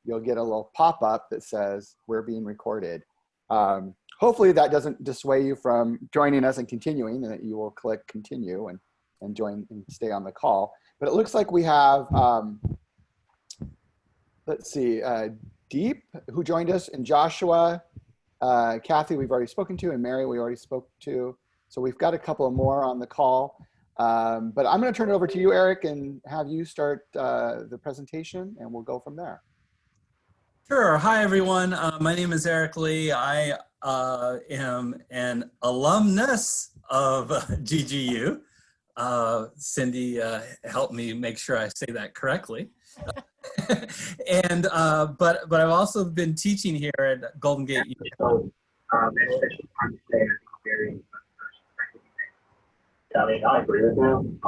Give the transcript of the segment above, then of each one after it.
you'll get a little pop-up that says we're being recorded. Hopefully that doesn't dissuade you from joining us and continuing, and that you will click continue and join and stay on the call. But it looks like we have, let's see, Deep, who joined us, and Joshua, Kathy, we've already spoken to, and Mary, we already spoke to. So we've got a couple more on the call. But I'm going to turn it over to you, Eric, and have you start the presentation, and we'll go from there. Sure. Hi, everyone. My name is Eric Lee. I am an alumnus of GGU. Cindy helped me make sure I say that correctly. And but I've also been teaching here at Golden Gate University. I mean, I agree with you.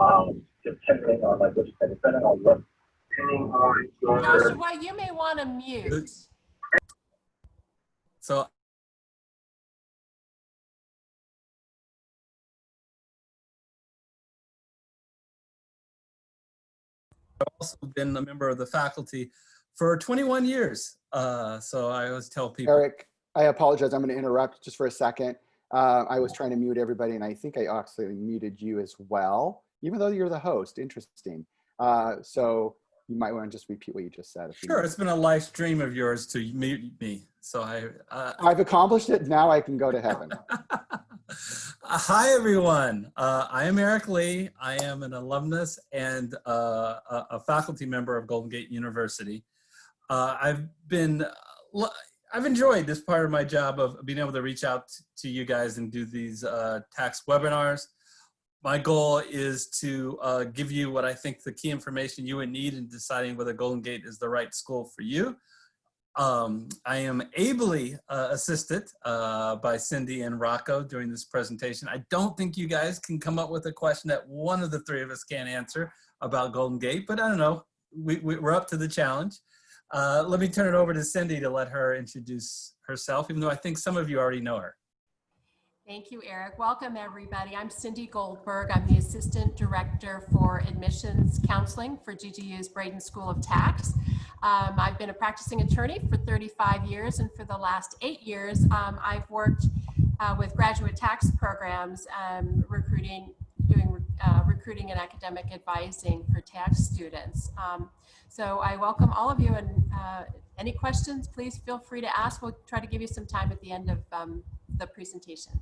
Depending on like what you said, depending on what, depending on your. Joshua, you may want to mute. So. I've also been a member of the faculty for 21 years. So I always tell people. Eric, I apologize. I'm going to interrupt just for a second. I was trying to mute everybody, and I think I actually muted you as well, even though you're the host. Interesting. So you might want to just repeat what you just said. Sure, it's been a life dream of yours to mute me. So I've accomplished it. Now I can go to heaven. Hi, everyone. I am Eric Lee. I am an alumnus and a faculty member of Golden Gate University. I've enjoyed this part of my job of being able to reach out to you guys and do these tax webinars. My goal is to give you what I think the key information you would need in deciding whether Golden Gate is the right school for you. I am ably assisted by Cindy and Rocco during this presentation. I don't think you guys can come up with a question that one of the three of us can't answer about Golden Gate, but I don't know. We're up to the challenge. Let me turn it over to Cindy to let her introduce herself, even though I think some of you already know her. Thank you, Eric. Welcome, everybody. I'm Cindy Goldberg. I'm the Assistant Director for Admissions Counseling for GGU's Braden School of Tax. I've been a practicing attorney for 35 years, and for the last 8 years, I've worked with graduate tax programs, recruiting and academic advising for tax students. So I welcome all of you, and any questions, please feel free to ask. We'll try to give you some time at the end of the presentation.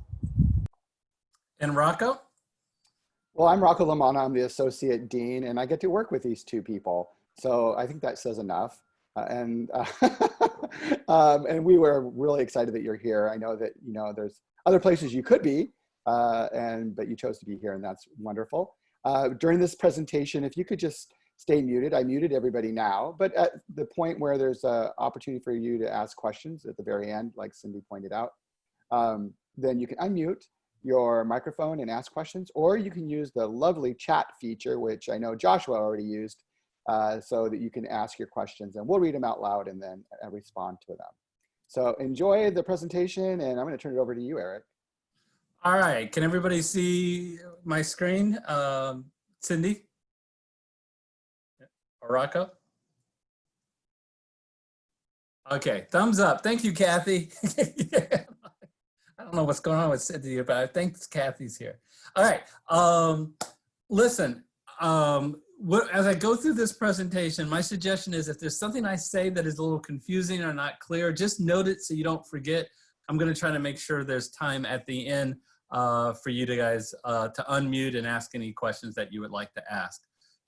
And Rocco? Well, I'm Rocco Lamanna. I'm the Associate Dean, and I get to work with these two people. So I think that says enough. And we were really excited that you're here. I know that, there's other places you could be, but you chose to be here, and that's wonderful. During this presentation, if you could just stay muted. I muted everybody now, but at the point where there's an opportunity for you to ask questions at the very end, like Cindy pointed out, then you can unmute your microphone and ask questions, or you can use the lovely chat feature, which I know Joshua already used, so that you can ask your questions and we'll read them out loud and then respond to them. So enjoy the presentation, and I'm going to turn it over to you, Eric. All right, can everybody see my screen? Cindy? Or Rocco? Okay, thumbs up. Thank you, Kathy. Yeah. I don't know what's going on with Cindy, but I think Kathy's here. All right, listen, as I go through this presentation, my suggestion is if there's something I say that is a little confusing or not clear, just note it so you don't forget. I'm going to try to make sure there's time at the end for you guys to unmute and ask any questions that you would like to ask.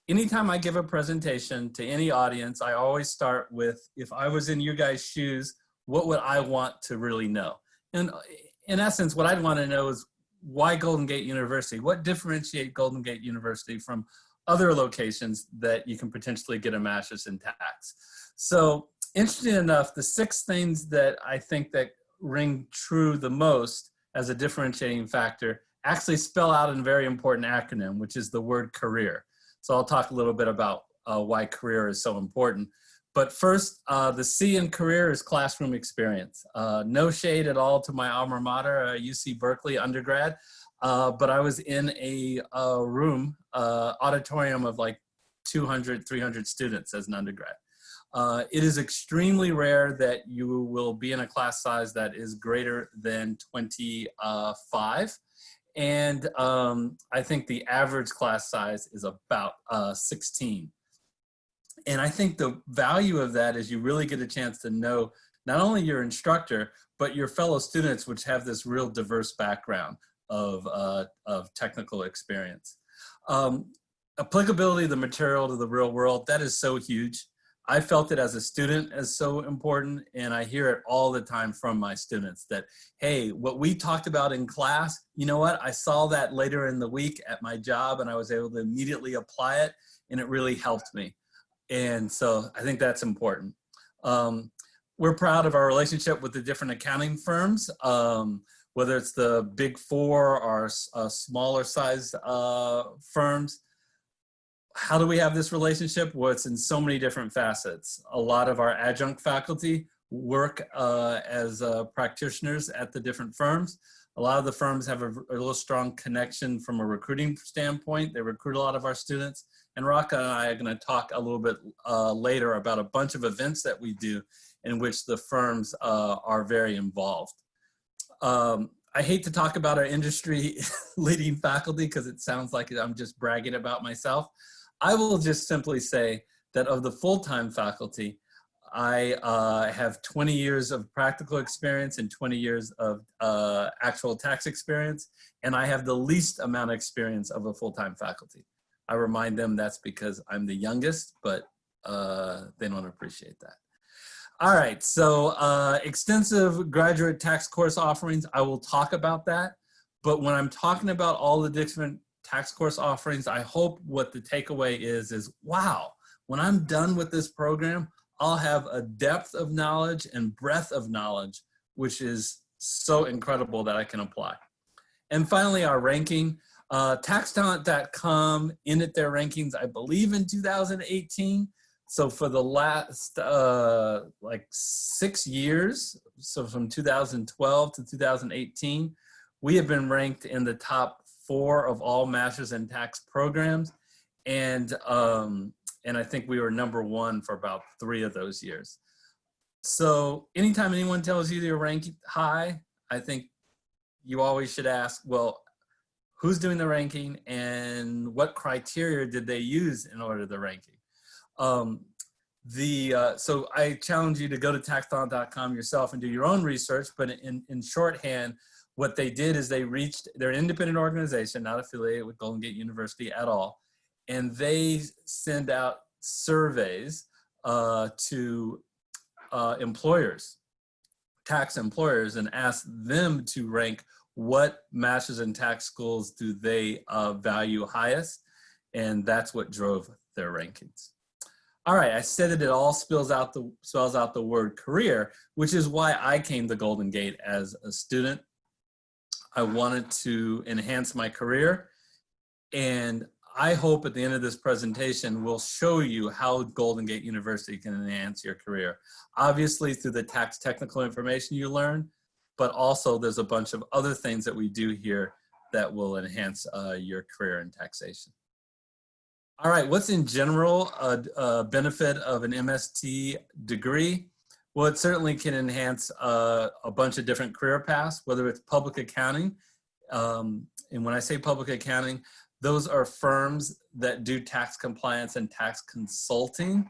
Anytime I give a presentation to any audience, I always start with, if I was in your guys' shoes, what would I want to really know? And in essence, what I'd want to know is why Golden Gate University? What differentiates Golden Gate University from other locations that you can potentially get a master's in tax? So interesting enough, the 6 things that I think that ring true the most as a differentiating factor actually spell out in a very important acronym, which is the word career. So I'll talk a little bit about why career is so important. But first, the C in career is classroom experience. No shade at all to my alma mater, UC Berkeley undergrad, but I was in a room, auditorium of like 200, 300 students as an undergrad. It is extremely rare that you will be in a class size that is greater than 25. And I think the average class size is about 16. And I think the value of that is you really get a chance to know not only your instructor, but your fellow students, which have this real diverse background of technical experience. Applicability of the material to the real world, that is so huge. I felt it as a student as so important, and I hear it all the time from my students that, hey, what we talked about in class, you know what, I saw that later in the week at my job and I was able to immediately apply it, and it really helped me. And so I think that's important. We're proud of our relationship with the different accounting firms, whether it's the big four or smaller size firms. How do we have this relationship? Well, it's in so many different facets. A lot of our adjunct faculty work as practitioners at the different firms. A lot of the firms have a real strong connection from a recruiting standpoint. They recruit a lot of our students. And Rocco and I are going to talk a little bit later about a bunch of events that we do in which the firms are very involved. I hate to talk about our industry leading faculty because it sounds like I'm just bragging about myself. I will just simply say that of the full-time faculty, I have 20 years of practical experience and 20 years of actual tax experience, and I have the least amount of experience of a full-time faculty. I remind them that's because I'm the youngest, but they don't appreciate that. All right, so extensive graduate tax course offerings, I will talk about that, but when I'm talking about all the different tax course offerings, I hope what the takeaway is wow, when I'm done with this program, I'll have a depth of knowledge and breadth of knowledge, which is so incredible that I can apply. And finally, our ranking. TaxTalent.com ended their rankings, I believe, in 2018. So for the last like 6 years, so from 2012 to 2018, we have been ranked in the top 4 of all Masters in Tax programs. And I think we were #1 for about 3 of those years. So anytime anyone tells you they're ranked high, I think you always should ask, well, who's doing the ranking and what criteria did they use in order to the ranking? So I challenge you to go to taxtalent.com yourself and do your own research, but in shorthand, what they did is they're an independent organization, not affiliated with Golden Gate University at all, and they send out surveys to employers, tax employers, and ask them to rank what Masters in Tax schools do they value highest, and that's what drove their rankings. All right, I said that it all spells out the word career, which is why I came to Golden Gate as a student. I wanted to enhance my career, and I hope at the end of this presentation we'll show you how Golden Gate University can enhance your career. Obviously through the tax technical information you learn, but also there's a bunch of other things that we do here that will enhance your career in taxation. All right, what's in general a benefit of an MST degree? Well, it certainly can enhance a bunch of different career paths, whether it's public accounting. And when I say public accounting, those are firms that do tax compliance and tax consulting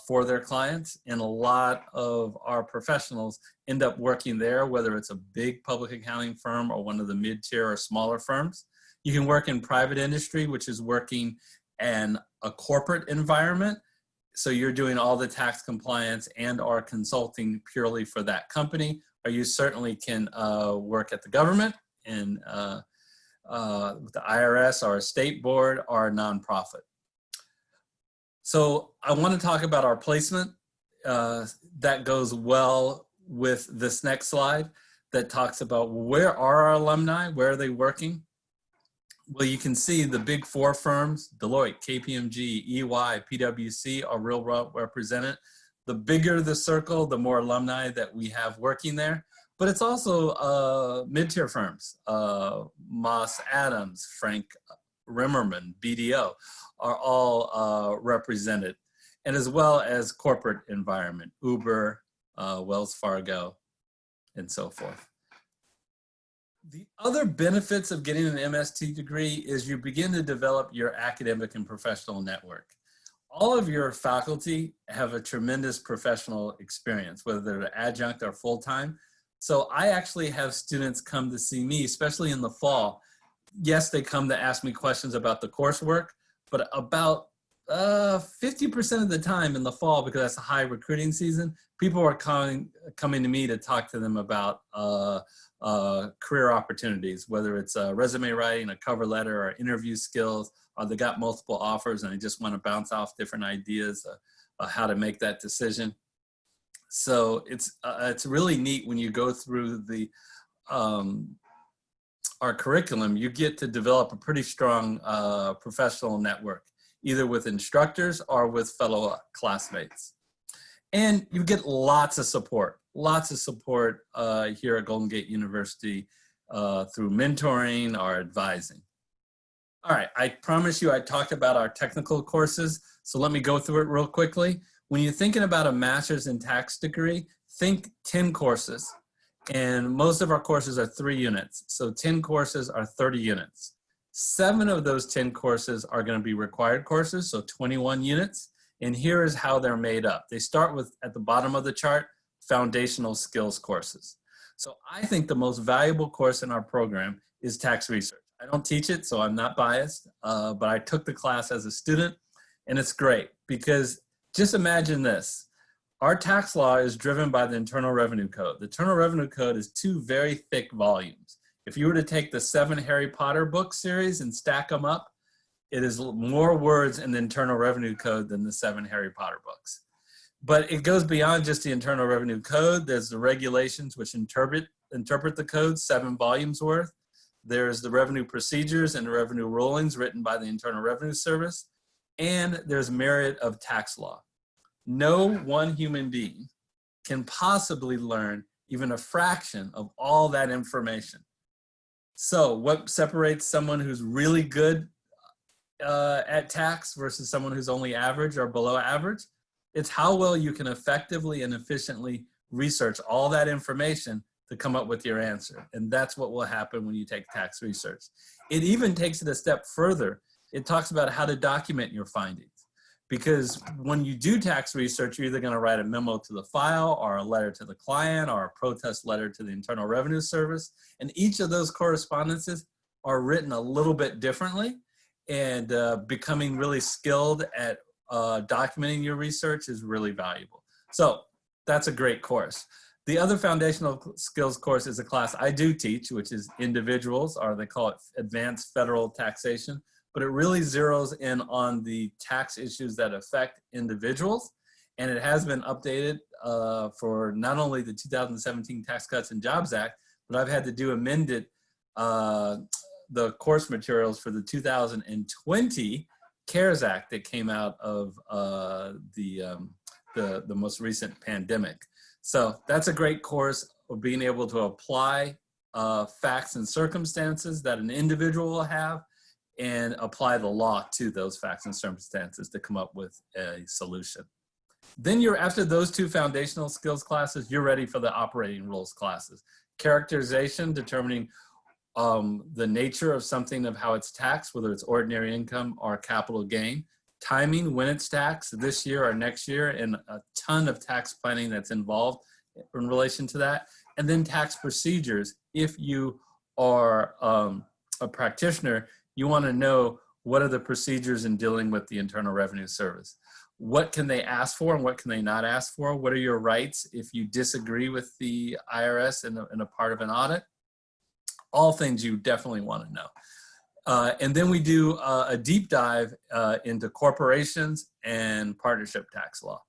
for their clients. And a lot of our professionals end up working there, whether it's a big public accounting firm or one of the mid-tier or smaller firms. You can work in private industry, which is working in a corporate environment. So you're doing all the tax compliance and or consulting purely for that company, or you certainly can work at the government and with the IRS or a state board or a nonprofit. So I want to talk about our placement. That goes well with this next slide that talks about where are our alumni, where are they working? Well, you can see the big 4 firms, Deloitte, KPMG, EY, PwC are real well represented. The bigger the circle, the more alumni that we have working there. But it's also mid-tier firms, Moss Adams, Frank Rimmerman, BDO, are all represented. and as well as corporate environment, Uber, Wells Fargo, and so forth. The other benefits of getting an MST degree is you begin to develop your academic and professional network. All of your faculty have a tremendous professional experience, whether they're adjunct or full-time. So I actually have students come to see me, especially in the fall. Yes, they come to ask me questions about the coursework, but about 50% of the time in the fall, because that's a high recruiting season, people are coming to me to talk to them about career opportunities, whether it's resume writing, a cover letter, or interview skills, or they got multiple offers and they just want to bounce off different ideas how to make that decision. So it's really neat when you go through the our curriculum, you get to develop a pretty strong professional network, either with instructors or with fellow classmates. And you get lots of support here at Golden Gate University through mentoring or advising. All right, I promise you I talked about our technical courses, so let me go through it real quickly. When you're thinking about a master's in tax degree, think 10 courses. And most of our courses are 3 units. So 10 courses are 30 units. 7 of those 10 courses are going to be required courses, so 21 units. And here is how they're made up. They start with, at the bottom of the chart, foundational skills courses. So I think the most valuable course in our program is tax research. I don't teach it, so I'm not biased, but I took the class as a student, and it's great because just imagine this. Our tax law is driven by the Internal Revenue Code. The Internal Revenue Code is 2 very thick volumes. If you were to take the 7 Harry Potter book series and stack them up, it is more words in the Internal Revenue Code than the 7 Harry Potter books. But it goes beyond just the Internal Revenue Code. There's the regulations which interpret the code, 7 volumes worth. There's the revenue procedures and the revenue rulings written by the Internal Revenue Service. And there's merit of tax law. No one human being can possibly learn even a fraction of all that information. So what separates someone who's really good at tax versus someone who's only average or below average? It's how well you can effectively and efficiently research all that information to come up with your answer. And that's what will happen when you take tax research. It even takes it a step further. It talks about how to document your findings. Because when you do tax research, you're either going to write a memo to the file or a letter to the client or a protest letter to the Internal Revenue Service. And each of those correspondences are written a little bit differently, and becoming really skilled at documenting your research is really valuable. So that's a great course. The other foundational skills course is a class I do teach, which is individuals, or they call it advanced federal taxation. But it really zeroes in on the tax issues that affect individuals. And it has been updated for not only the 2017 Tax Cuts and Jobs Act, but I've had to do amended the course materials for the 2020 CARES Act that came out of the most recent pandemic. So that's a great course of being able to apply facts and circumstances that an individual will have, and apply the law to those facts and circumstances to come up with a solution. Then after those 2 foundational skills classes, you're ready for the operating rules classes. Characterization, determining the nature of something, of how it's taxed, whether it's ordinary income or capital gain. Timing, when it's taxed, this year or next year, and a ton of tax planning that's involved in relation to that. And then tax procedures. If you are a practitioner, you want to know what are the procedures in dealing with the Internal Revenue Service. What can they ask for and what can they not ask for? What are your rights if you disagree with the IRS in a part of an audit? All things you definitely want to know. And then we do a deep dive into corporations and partnership tax law.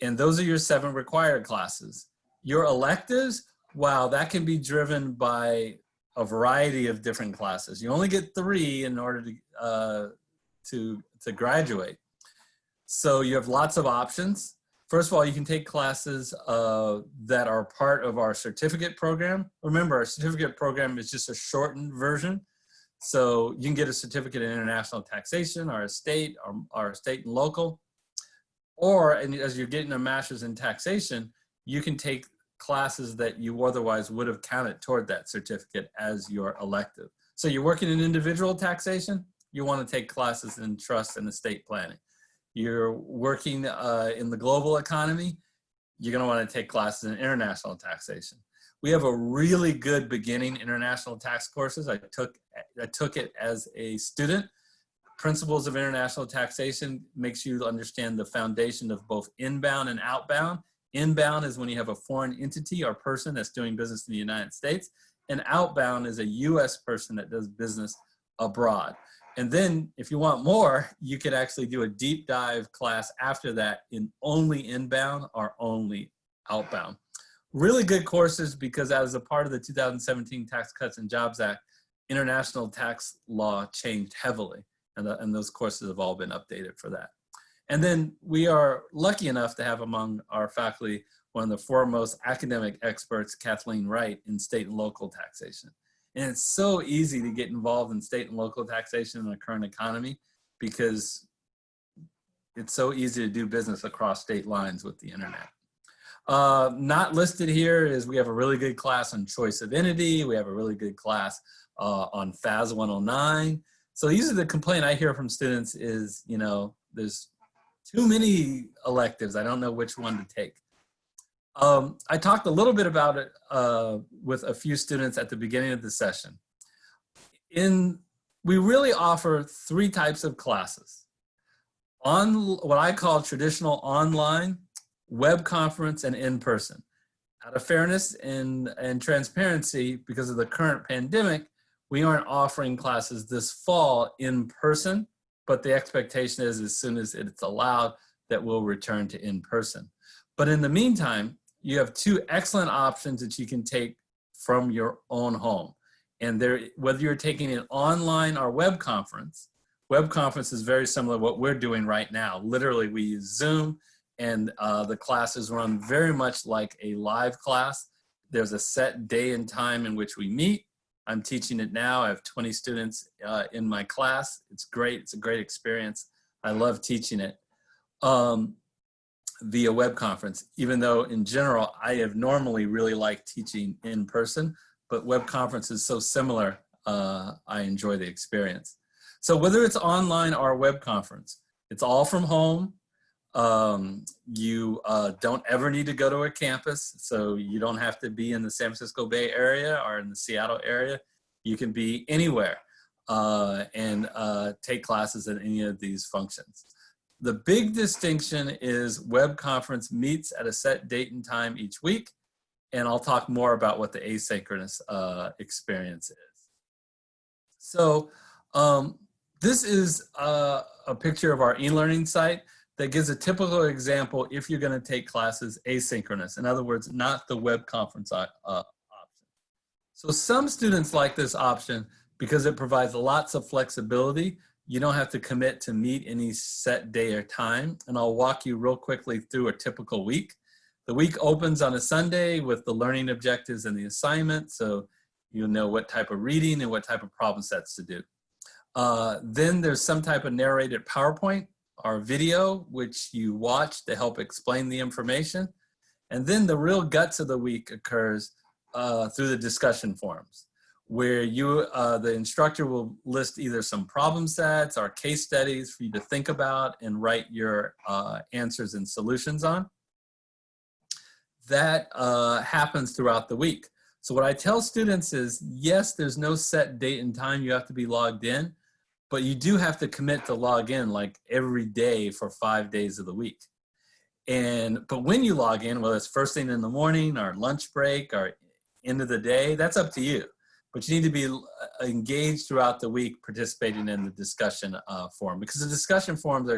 And those are your 7 required classes. Your electives, wow, that can be driven by a variety of different classes. You only get 3 in order to graduate. So you have lots of options. First of all, you can take classes that are part of our certificate program. Remember, our certificate program is just a shortened version. So you can get a certificate in international taxation, or estate, or state and local. Or, and as you're getting a master's in taxation, you can take classes that you otherwise would have counted toward that certificate as your elective. So you're working in individual taxation, you want to take classes in trust and estate planning. You're working in the global economy, you're going to want to take classes in international taxation. We have a really good beginning international tax courses. I took it as a student. Principles of International Taxation makes you understand the foundation of both inbound and outbound. Inbound is when you have a foreign entity or person that's doing business in the United States, and outbound is a US person that does business abroad. And then if you want more, you could actually do a deep dive class after that in only inbound or only outbound. Really good courses, because as a part of the 2017 Tax Cuts and Jobs Act, international tax law changed heavily, and those courses have all been updated for that. And then we are lucky enough to have among our faculty one of the foremost academic experts, Kathleen Wright, in state and local taxation. And it's so easy to get involved in state and local taxation in the current economy, because it's so easy to do business across state lines with the internet. Not listed here is we have a really good class on choice of entity. We have a really good class on FAS 109. So these are the complaint I hear from students is, you know, there's too many electives. I don't know which one to take. I talked a little bit about it with a few students at the beginning of the session. We really offer 3 types of classes. On what I call traditional online, web conference, and in-person. Out of fairness and transparency, because of the current pandemic, we aren't offering classes this fall in person, but the expectation is as soon as it's allowed that we'll return to in-person. But in the meantime, you have 2 excellent options that you can take from your own home. And whether you're taking an online or web conference is very similar to what we're doing right now. Literally, we use Zoom, and the classes run very much like a live class. There's a set day and time in which we meet. I'm teaching it now. I have 20 students in my class. It's great. It's a great experience. I love teaching it via web conference, even though in general, I have normally really liked teaching in person, but web conference is so similar, I enjoy the experience. So whether it's online or web conference, it's all from home. You don't ever need to go to a campus, so you don't have to be in the San Francisco Bay Area or in the Seattle area. You can be anywhere and take classes in any of these functions. The big distinction is web conference meets at a set date and time each week, and I'll talk more about what the asynchronous experience is. So this is a picture of our e-learning site that gives a typical example if you're going to take classes asynchronous. In other words, not the web conference option. So some students like this option because it provides lots of flexibility. You don't have to commit to meet any set day or time. And I'll walk you real quickly through a typical week. The week opens on a Sunday with the learning objectives and the assignment. So you'll know what type of reading and what type of problem sets to do. Then there's some type of narrated PowerPoint or video, which you watch to help explain the information. And then the real guts of the week occurs through the discussion forums, where the instructor will list either some problem sets or case studies for you to think about and write your answers and solutions on. That happens throughout the week. So what I tell students is, yes, there's no set date and time you have to be logged in, but you do have to commit to log in like every day for 5 days of the week. But when you log in, whether it's first thing in the morning or lunch break or end of the day, that's up to you. But you need to be engaged throughout the week participating in the discussion forum, because the discussion forums are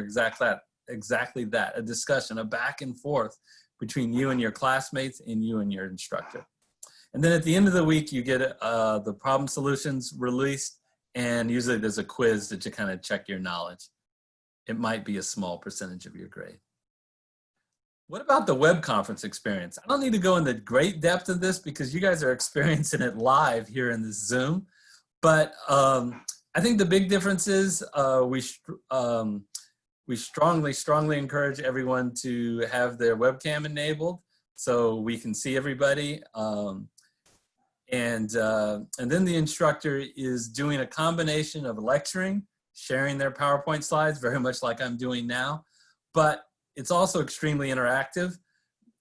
exactly that, a discussion, a back and forth between you and your classmates and you and your instructor. And then at the end of the week, you get the problem solutions released, and usually there's a quiz that you kind of check your knowledge. It might be a small percentage of your grade. What about the web conference experience? I don't need to go into great depth of this because you guys are experiencing it live here in this Zoom. But I think the big difference is we strongly encourage everyone to have their webcam enabled so we can see everybody. And then the instructor is doing a combination of lecturing, sharing their PowerPoint slides, very much like I'm doing now, but it's also extremely interactive.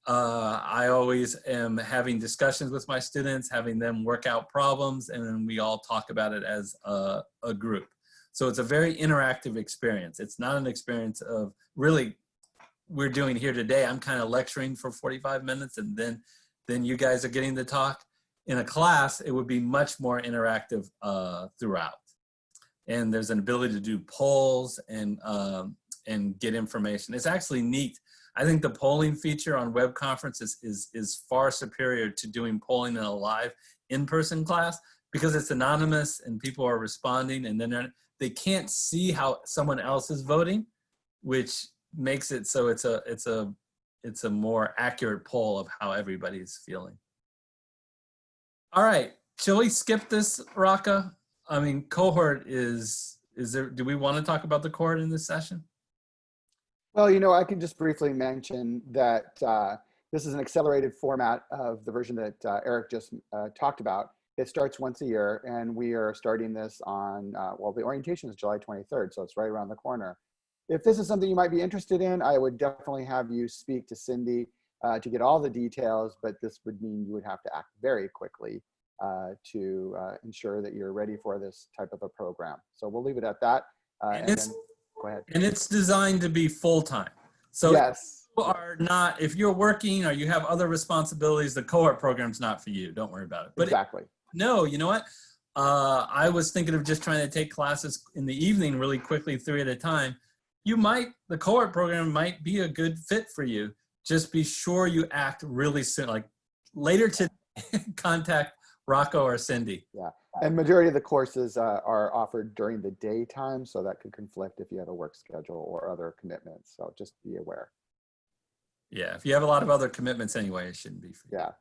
I always am having discussions with my students, having them work out problems, and then we all talk about it as a group. So it's a very interactive experience. It's not an experience of really, we're doing here today, I'm kind of lecturing for 45 minutes and then you guys are getting to talk. In a class, it would be much more interactive throughout. And there's an ability to do polls and get information. It's actually neat. I think the polling feature on web conferences is far superior to doing polling in a live in-person class because it's anonymous and people are responding and then they can't see how someone else is voting, which makes it so it's a more accurate poll of how everybody's feeling. All right, shall we skip this, Rocco? I mean, cohort is there, do we want to talk about the cohort in this session? Well, you know, I can just briefly mention that this is an accelerated format of the version that Eric just talked about. It starts once a year, and we are starting this on, well, the orientation is July 23rd, so it's right around the corner. If this is something you might be interested in, I would definitely have you speak to Cindy to get all the details, but this would mean you would have to act very quickly to ensure that you're ready for this type of a program. So we'll leave it at that. And then, go ahead. And it's designed to be full-time. So yes. If you are not, if you're working or you have other responsibilities, the cohort program's not for you. Don't worry about it. But exactly. No, you know what? I was thinking of just trying to take classes in the evening really quickly, 3 at a time. The cohort program might be a good fit for you. Just be sure you act really soon, like later today, contact Rocco or Cindy. Yeah, and majority of the courses are offered during the daytime, so that could conflict if you have a work schedule or other commitments. So just be aware. Yeah, if you have a lot of other commitments anyway, it shouldn't be for you. Yeah.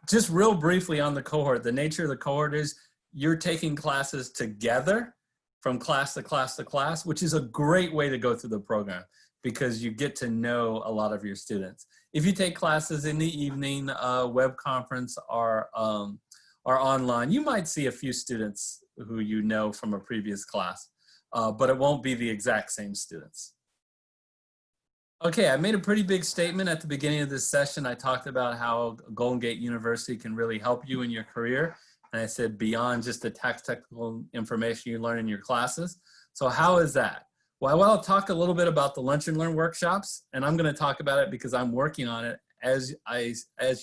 Just real briefly on the cohort, the nature of the cohort is you're taking classes together from class to class to class, which is a great way to go through the program because you get to know a lot of your students. If you take classes in the evening, web conference or online, you might see a few students who you know from a previous class, but it won't be the exact same students. Okay, I made a pretty big statement at the beginning of this session. I talked about how Golden Gate University can really help you in your career. And I said beyond just the tax technical information you learn in your classes. So how is that? Well, I'll talk a little bit about the Lunch and Learn workshops, and I'm going to talk about it because I'm working on it as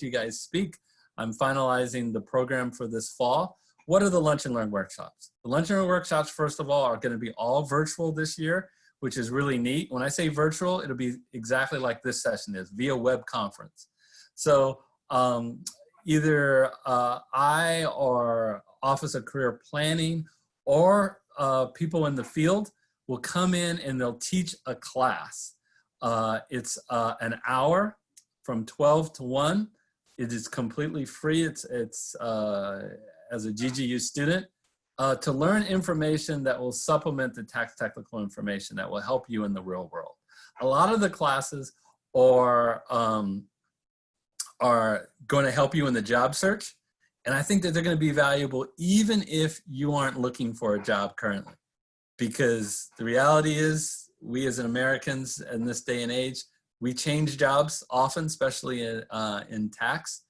you guys speak. I'm finalizing the program for this fall. What are the Lunch and Learn workshops? The Lunch and Learn workshops, first of all, are going to be all virtual this year, which is really neat. When I say virtual, it'll be exactly like this session is, via web conference. So either I or Office of Career Planning or people in the field will come in and they'll teach a class. It's an hour from 12 to 1. It is completely free. It's as a GGU student to learn information that will supplement the tax technical information that will help you in the real world. A lot of the classes are going to help you in the job search. And I think that they're going to be valuable even if you aren't looking for a job currently. Because the reality is, we as Americans in this day and age, we change jobs often, especially in tax.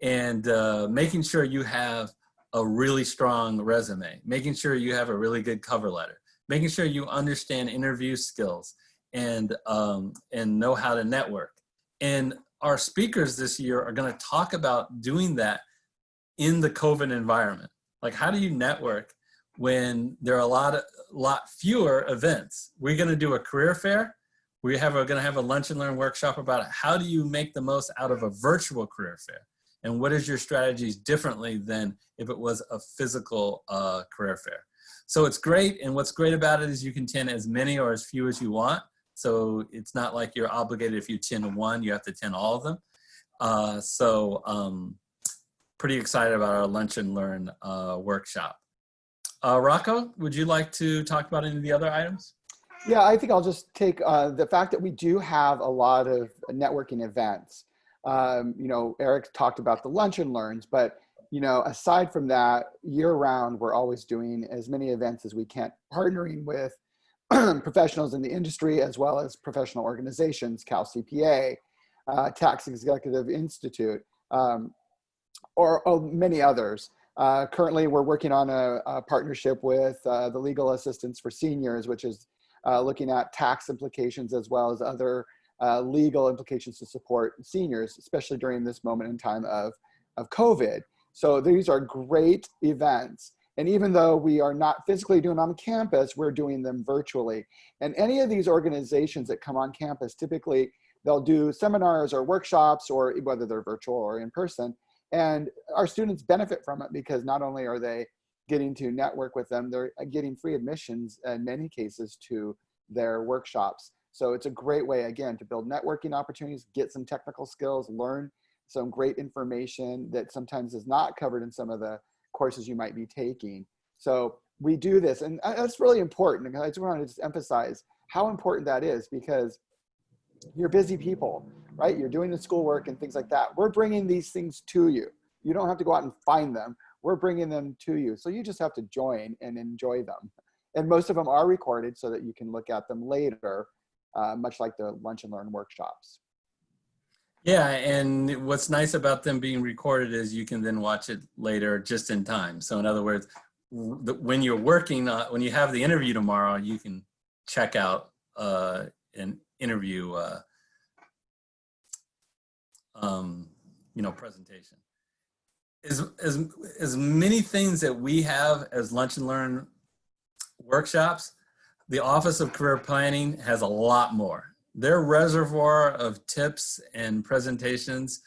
And making sure you have a really strong resume, making sure you have a really good cover letter, making sure you understand interview skills and know how to network. And our speakers this year are going to talk about doing that in the COVID environment. Like, how do you network when there are a lot fewer events? We're going to do a career fair. We're going to have a Lunch and Learn workshop about how do you make the most out of a virtual career fair? And what is your strategies differently than if it was a physical career fair? So it's great. And what's great about it is you can attend as many or as few as you want. So it's not like you're obligated if you attend one, you have to attend all of them. Pretty excited about our Lunch and Learn workshop. Rocco, would you like to talk about any of the other items? Yeah, I think I'll just take the fact that we do have a lot of networking events. You know, Eric talked about the lunch and learns, but you know, aside from that, year round, we're always doing as many events as we can, partnering with professionals in the industry as well as professional organizations, Cal CPA, Tax Executive Institute, or many others. Currently, we're working on a partnership with the Legal Assistance for Seniors, which is looking at tax implications as well as other legal implications to support seniors, especially during this moment in time of COVID. So these are great events. And even though we are not physically doing them on campus, we're doing them virtually. And any of these organizations that come on campus, typically they'll do seminars or workshops, or whether they're virtual or in person. And our students benefit from it because not only are they getting to network with them, they're getting free admissions in many cases to their workshops. So it's a great way, again, to build networking opportunities, get some technical skills, learn some great information that sometimes is not covered in some of the courses you might be taking. So we do this, and that's really important. I just want to just emphasize how important that is, because you're busy people, right? You're doing the schoolwork and things like that. We're bringing these things to you. You don't have to go out and find them. We're bringing them to you. So you just have to join and enjoy them. And most of them are recorded so that you can look at them later, much like the lunch and learn workshops. Yeah, and what's nice about them being recorded is you can then watch it later just in time. So in other words, when you're working, when you have the interview tomorrow, you can check out an interview you know, presentation. As many things that we have as lunch and learn workshops, the Office of Career Planning has a lot more. Their reservoir of tips and presentations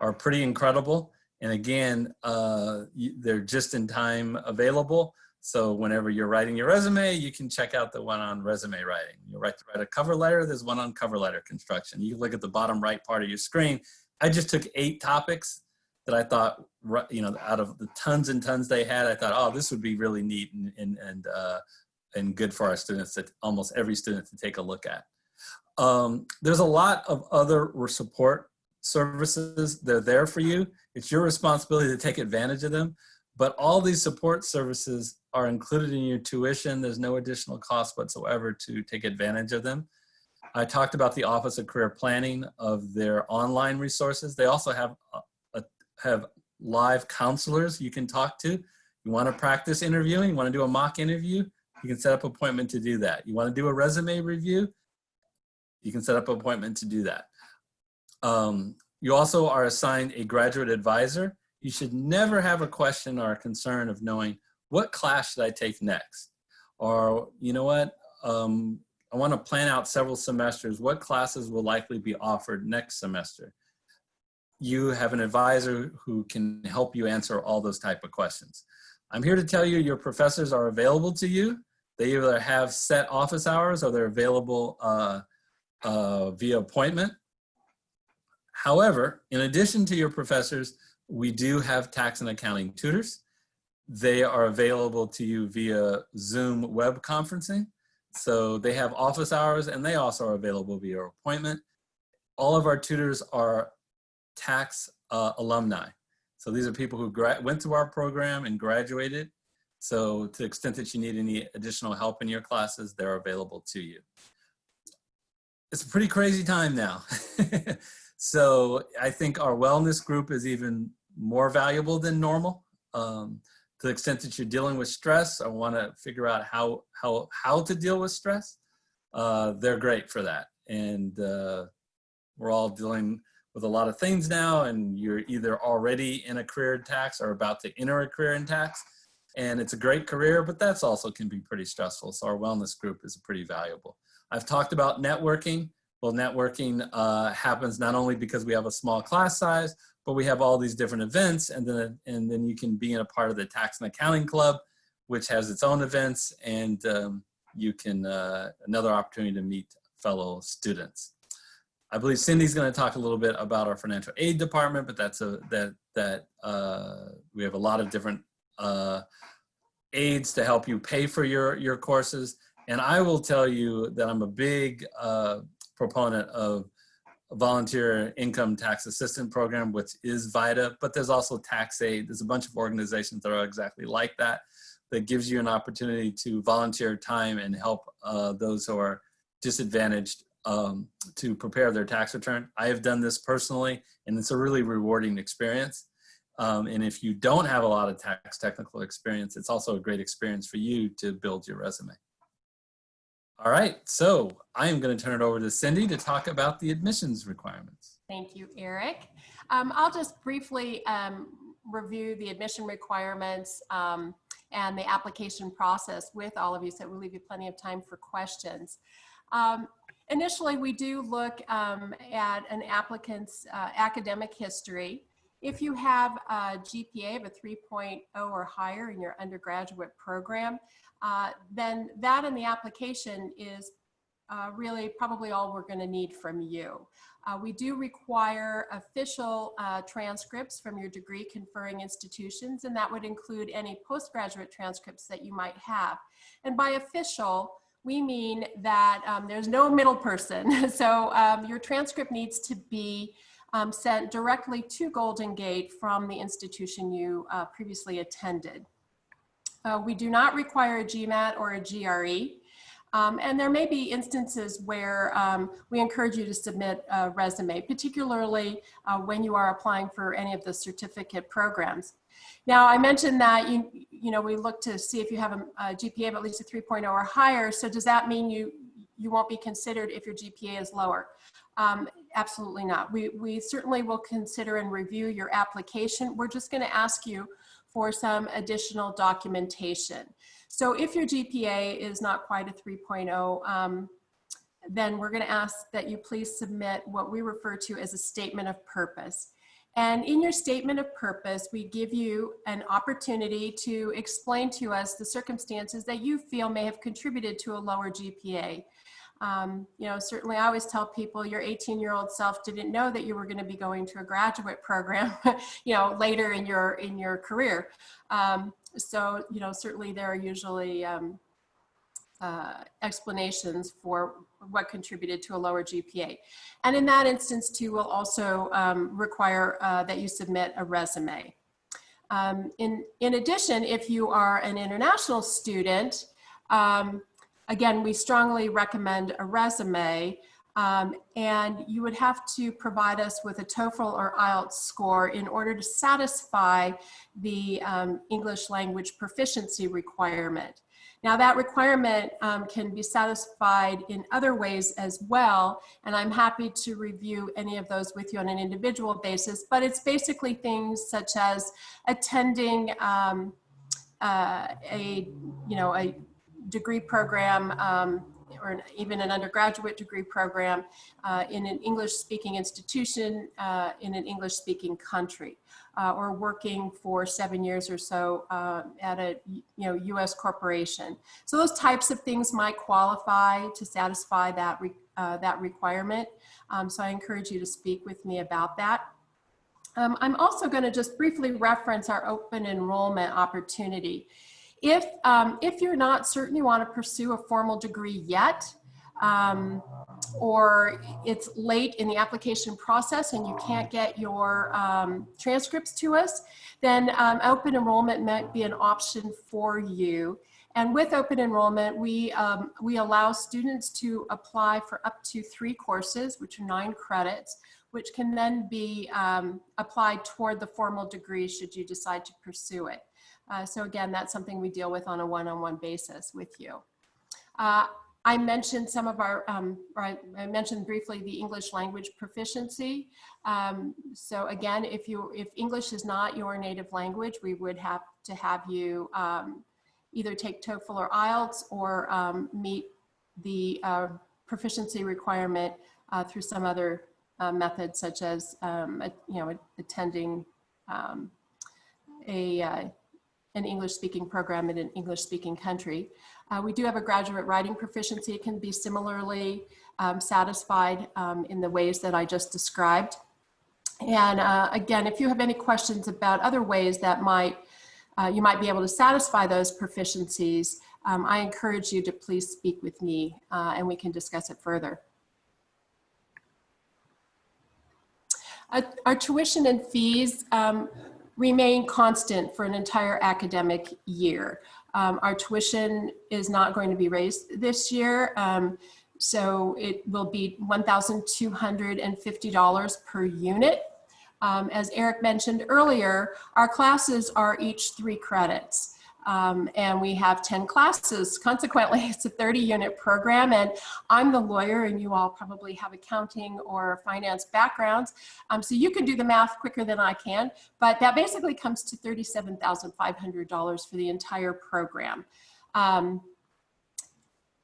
are pretty incredible. And again, they're just in time available. So whenever you're writing your resume, you can check out the one on resume writing. You write a cover letter, there's one on cover letter construction. You can look at the bottom right part of your screen. I just took 8 topics that I thought, you know, out of the tons and tons they had, I thought, oh, this would be really neat and good for our students, that almost every student to take a look at. There's a lot of other support services. They're there for you. It's your responsibility to take advantage of them. But all these support services are included in your tuition. There's no additional cost whatsoever to take advantage of them. I talked about the Office of Career Planning of their online resources. They also have live counselors you can talk to. You want to practice interviewing, you want to do a mock interview, you can set up an appointment to do that. You want to do a resume review, you can set up an appointment to do that. You also are assigned a graduate advisor. You should never have a question or a concern of knowing, what class should I take next? Or, you know what, I want to plan out several semesters. What classes will likely be offered next semester? You have an advisor who can help you answer all those type of questions. I'm here to tell you your professors are available to you. They either have set office hours or they're available via appointment. However, in addition to your professors, we do have tax and accounting tutors. They are available to you via Zoom web conferencing. So they have office hours and they also are available via appointment. All of our tutors are tax alumni. So these are people who went through our program and graduated. So to the extent that you need any additional help in your classes, they're available to you. It's a pretty crazy time now. So I think our wellness group is even more valuable than normal. To the extent that you're dealing with stress or want to figure out how to deal with stress, they're great for that. And we're all dealing with a lot of things now, and you're either already in a career in tax or about to enter a career in tax. And it's a great career, but that's also can be pretty stressful. So our wellness group is pretty valuable. I've talked about networking. Well, networking happens not only because we have a small class size, but we have all these different events, and then you can be in a part of the Tax and Accounting Club, which has its own events, and you can another opportunity to meet fellow students. I believe Cindy's going to talk a little bit about our financial aid department, but we have a lot of different aids to help you pay for your courses. And I will tell you that I'm a big proponent of a volunteer income tax assistant program, which is VITA, but there's also TaxAid. There's a bunch of organizations that are exactly like that, that gives you an opportunity to volunteer time and help those who are disadvantaged to prepare their tax return. I have done this personally, and it's a really rewarding experience. And if you don't have a lot of tax technical experience, it's also a great experience for you to build your resume. All right, so I am going to turn it over to Cindy to talk about the admissions requirements. Thank you, Eric. I'll just briefly review the admission requirements and the application process with all of you, so we'll leave you plenty of time for questions. Initially, we do look at an applicant's academic history. If you have a GPA of a 3.0 or higher in your undergraduate program, then that in the application is really probably all we're going to need from you. We do require official transcripts from your degree conferring institutions, and that would include any postgraduate transcripts that you might have. And by official, we mean that there's no middle person. So your transcript needs to be sent directly to Golden Gate from the institution you previously attended. We do not require a GMAT or a GRE. And there may be instances where we encourage you to submit a resume, particularly when you are applying for any of the certificate programs. Now, I mentioned that we look to see if you have a GPA of at least a 3.0 or higher. So does that mean you won't be considered if your GPA is lower? Absolutely not. We certainly will consider and review your application. We're just going to ask you for some additional documentation. So if your GPA is not quite a 3.0, then we're going to ask that you please submit what we refer to as a statement of purpose. And in your statement of purpose, we give you an opportunity to explain to us the circumstances that you feel may have contributed to a lower GPA. Certainly I always tell people your 18-year-old self didn't know that you were going to be going to a graduate program, later in your career. So, certainly there are usually explanations for what contributed to a lower GPA. And in that instance too, we'll also require that you submit a resume. In addition, if you are an international student, again, we strongly recommend a resume, and you would have to provide us with a TOEFL or IELTS score in order to satisfy the English language proficiency requirement. Now that requirement can be satisfied in other ways as well, and I'm happy to review any of those with you on an individual basis, but it's basically things such as attending a degree program or even an undergraduate degree program in an English-speaking institution in an English-speaking country, or working for 7 years or so at a U.S. corporation. So those types of things might qualify to satisfy that that requirement. So I encourage you to speak with me about that. I'm also going to just briefly reference our open enrollment opportunity. If you're not certain you want to pursue a formal degree yet, or it's late in the application process and you can't get your transcripts to us, then open enrollment might be an option for you. And with open enrollment, we allow students to apply for up to 3 courses, which are 9 credits, which can then be applied toward the formal degree should you decide to pursue it. So again, that's something we deal with on a one-on-one basis with you. I mentioned some of our, I mentioned briefly the English language proficiency. So again, if English is not your native language, we would have to have you either take TOEFL or IELTS, or meet the proficiency requirement through some other method, such as attending an English-speaking program in an English-speaking country. We do have a graduate writing proficiency. It can be similarly satisfied in the ways that I just described. And again, if you have any questions about other ways that might you might be able to satisfy those proficiencies, I encourage you to please speak with me and we can discuss it further. Our tuition and fees remain constant for an entire academic year. Our tuition is not going to be raised this year, so it will be $1,250 per unit. As Eric mentioned earlier, our classes are each 3 credits. And we have 10 classes. Consequently, it's a 30-unit program, and I'm the lawyer, and you all probably have accounting or finance backgrounds, so you can do the math quicker than I can, but that basically comes to $37,500 for the entire program.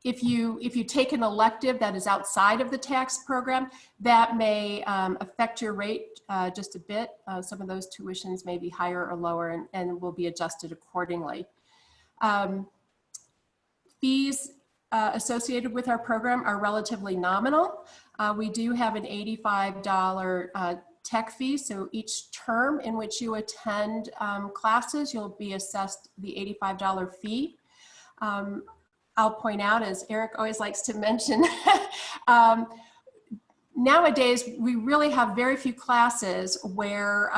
If you take an elective that is outside of the tax program, that may affect your rate just a bit. Some of those tuitions may be higher or lower and will be adjusted accordingly. Fees associated with our program are relatively nominal. We do have an $85 tech fee, so each term in which you attend classes, you'll be assessed the $85 fee. I'll point out, as Eric always likes to mention, nowadays we really have very few classes where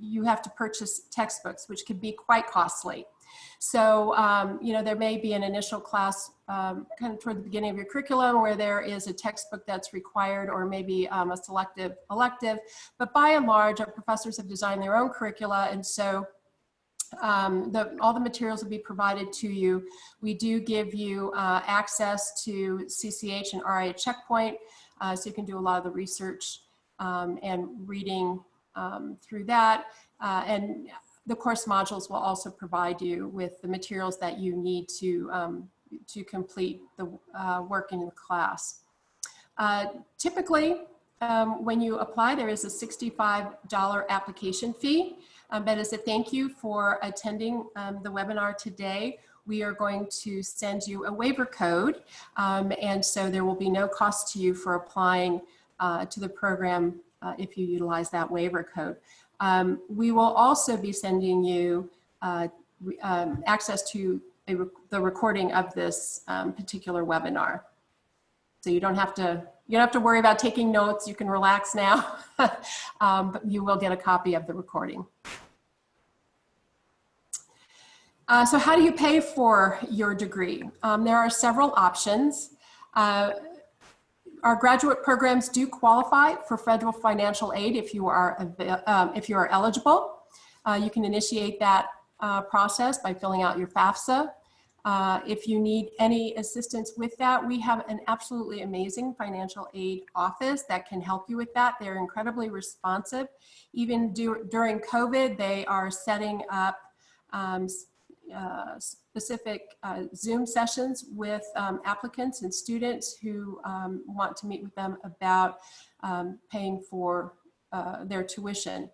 you have to purchase textbooks, which can be quite costly. So, you know, there may be an initial class kind of toward the beginning of your curriculum where there is a textbook that's required, or maybe a selective elective, but by and large, our professors have designed their own curricula, and so all the materials will be provided to you. We do give you access to CCH and RIA Checkpoint, so you can do a lot of the research and reading through that. And the course modules will also provide you with the materials that you need to complete the work in the class. Typically, when you apply, there is a $65 application fee. But as a thank you for attending the webinar today, we are going to send you a waiver code. And so there will be no cost to you for applying to the program if you utilize that waiver code. We will also be sending you access to the recording of this particular webinar. So you don't have to worry about taking notes. You can relax now, but you will get a copy of the recording. So how do you pay for your degree? There are several options. Our graduate programs do qualify for federal financial aid if you are eligible. You can initiate that process by filling out your FAFSA. If you need any assistance with that, we have an absolutely amazing financial aid office that can help you with that. They're incredibly responsive. Even during COVID, they are setting up specific Zoom sessions with applicants and students who want to meet with them about paying for their tuition.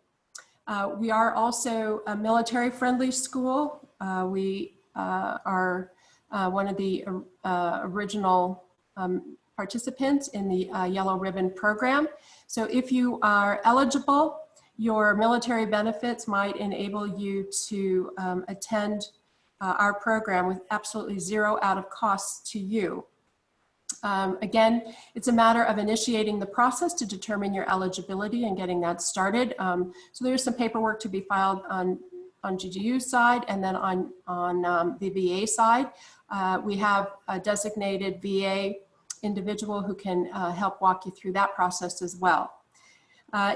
We are also a military-friendly school. We are one of the original participants in the Yellow Ribbon program. So if you are eligible, your military benefits might enable you to attend our program with absolutely zero out of costs to you. Again, it's a matter of initiating the process to determine your eligibility and getting that started. So there's some paperwork to be filed on GGU's side, and then on the VA side. We have a designated VA individual who can help walk you through that process as well.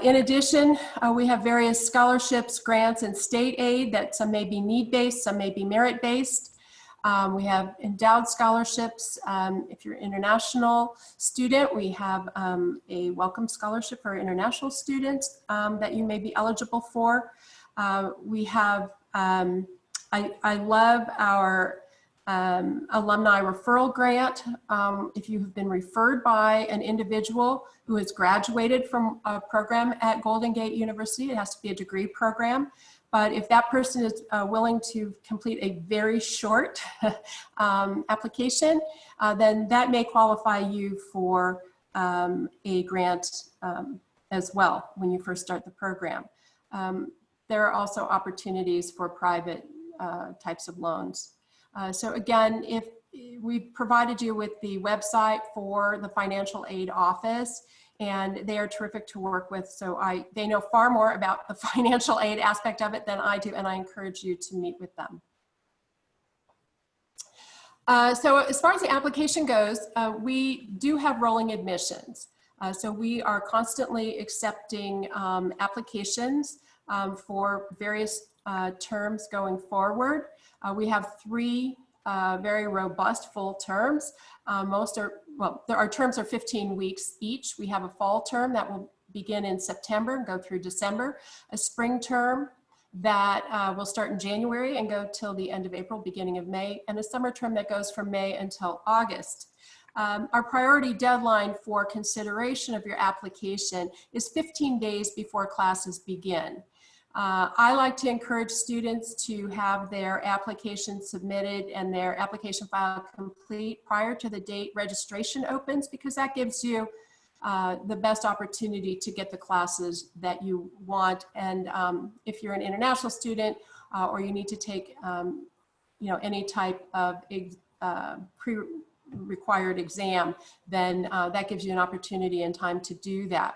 In addition, we have various scholarships, grants, and state aid that some may be need-based, some may be merit-based. We have endowed scholarships. If you're an international student, we have a welcome scholarship for international students that you may be eligible for. We have, I love our alumni referral grant. If you have been referred by an individual who has graduated from a program at Golden Gate University, it has to be a degree program. But if that person is willing to complete a very short application, then that may qualify you for a grant as well when you first start the program. There are also opportunities for private types of loans. So again, if we've provided you with the website for the financial aid office, and they are terrific to work with. So they know far more about the financial aid aspect of it than I do, and I encourage you to meet with them. So as far as the application goes, we do have rolling admissions. So we are constantly accepting applications for various terms going forward. We have 3 very robust full terms. Our terms are 15 weeks each. We have a fall term that will begin in September and go through December, a spring term that will start in January and go till the end of April, beginning of May, and a summer term that goes from May until August. Our priority deadline for consideration of your application is 15 days before classes begin. I like to encourage students to have their application submitted and their application file complete prior to the date registration opens, because that gives you the best opportunity to get the classes that you want. And if you're an international student or you need to take any type of pre-required exam, then that gives you an opportunity and time to do that.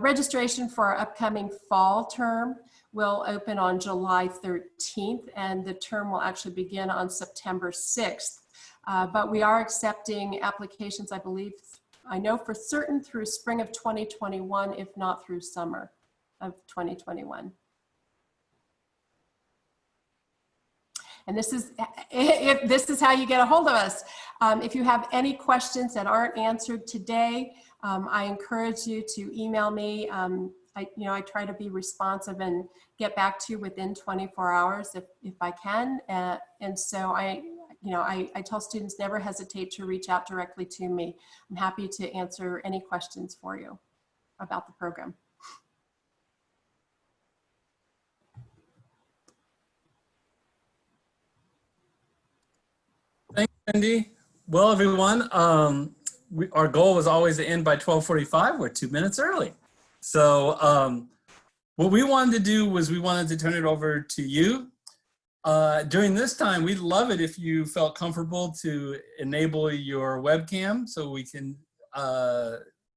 Registration for our upcoming fall term will open on July 13th, and the term will actually begin on September 6th. But we are accepting applications, I know for certain, through spring of 2021, if not through summer of 2021. And this is how you get a hold of us. If you have any questions that aren't answered today, I encourage you to email me. I try to be responsive and get back to you within 24 hours if I can. And so I tell students, never hesitate to reach out directly to me. I'm happy to answer any questions for you about the program. Thanks, Cindy. Well, everyone, our goal was always to end by 12:45. We're 2 minutes early. So what we wanted to do was we wanted to turn it over to you. During this time, we'd love it if you felt comfortable to enable your webcam so we can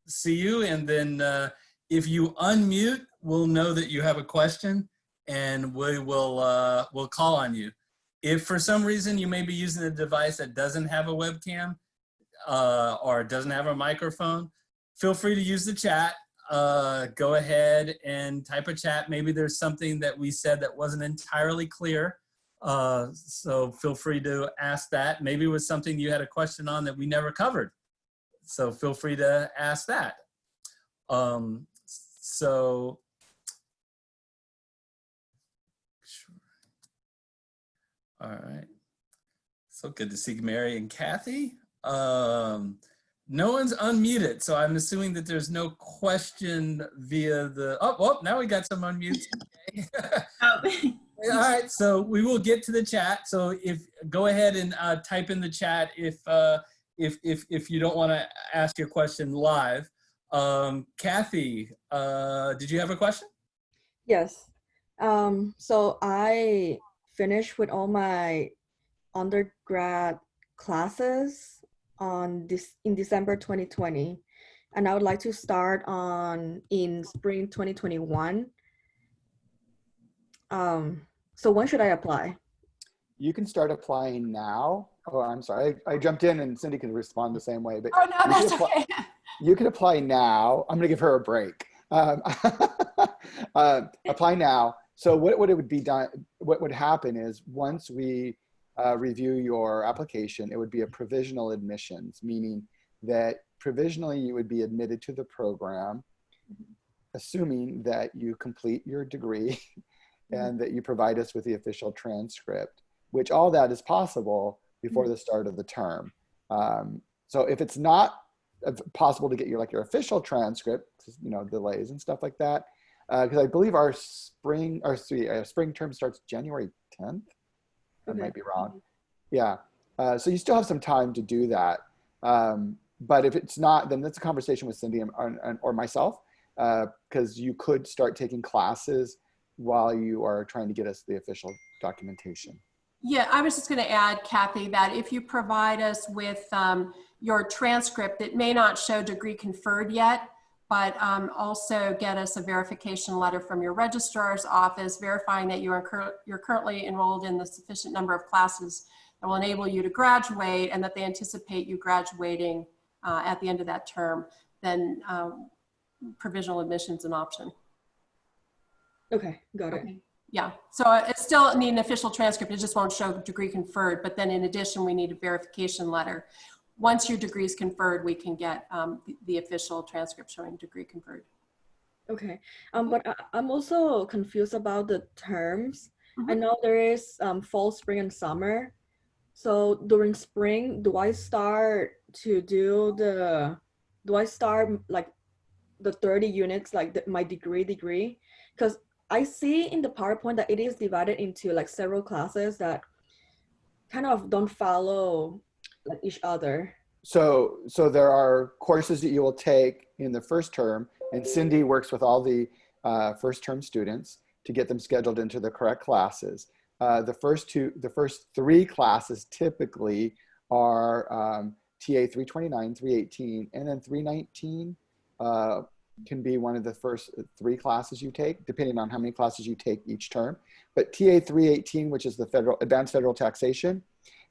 see you. And then if you unmute, we'll know that you have a question and we'll call on you. If for some reason you may be using a device that doesn't have a webcam or doesn't have a microphone, feel free to use the chat. Go ahead and type a chat. Maybe there's something that we said that wasn't entirely clear. So feel free to ask that. Maybe it was something you had a question on that we never covered. So feel free to ask that. All right. So good to see Mary and Kathy. No one's unmuted, so I'm assuming that there's no question via the, oh, now we got some unmutes. All right, so we will get to the chat. So go ahead and type in the chat if you don't want to ask your question live. Kathy, did you have a question? Yes. So I finished with all my undergrad classes in December 2020, and I would like to start in spring 2021. So when should I apply? You can start applying now. Oh, I'm sorry. I jumped in and Cindy can respond the same way. But oh, no, that's okay. You can apply now. I'm going to give her a break. Apply now. So what would happen is once we review your application, it would be a provisional admissions, meaning that provisionally you would be admitted to the program, assuming that you complete your degree and that you provide us with the official transcript, which all that is possible before the start of the term. So if it's not possible to get your official transcript, delays and stuff like that, because I believe our spring term starts January 10th. I might be wrong. Yeah. So you still have some time to do that. But if it's not, then that's a conversation with Cindy or myself, because you could start taking classes while you are trying to get us the official documentation. Yeah, I was just going to add, Kathy, that if you provide us with your transcript, it may not show degree conferred yet, but also get us a verification letter from your registrar's office verifying that you're currently enrolled in the sufficient number of classes that will enable you to graduate and that they anticipate you graduating at the end of that term. Then provisional admission's an option. Okay, got it. Okay. Yeah, so it's still need an official transcript. It just won't show degree conferred. But then in addition, we need a verification letter. Once your degree is conferred, we can get the official transcript showing degree conferred. Okay, but I'm also confused about the terms. I know there is fall, spring, and summer. So during spring, do I start like the 30 units, like my degree? Because I see in the PowerPoint that it is divided into like several classes that kind of don't follow like each other. So there are courses that you will take in the first term, and Cindy works with all the first term students to get them scheduled into the correct classes. The first 3 classes typically are TA 329, 318, and then 319 can be one of the first 3 classes you take, depending on how many classes you take each term. But TA 318, which is the Advanced Federal Taxation,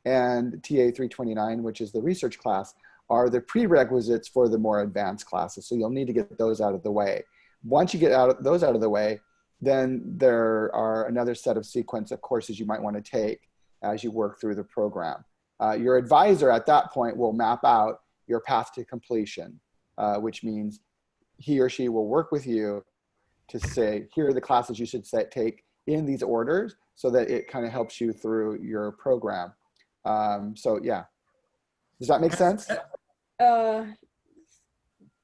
and TA 329, which is the research class, are the prerequisites for the more advanced classes. So you'll need to get those out of the way. Once you get those out of the way, then there are another set of sequence of courses you might want to take as you work through the program. Your advisor at that point will map out your path to completion, which means he or she will work with you to say, here are the classes you should take in these orders, so that it kind of helps you through your program. So yeah, does that make sense?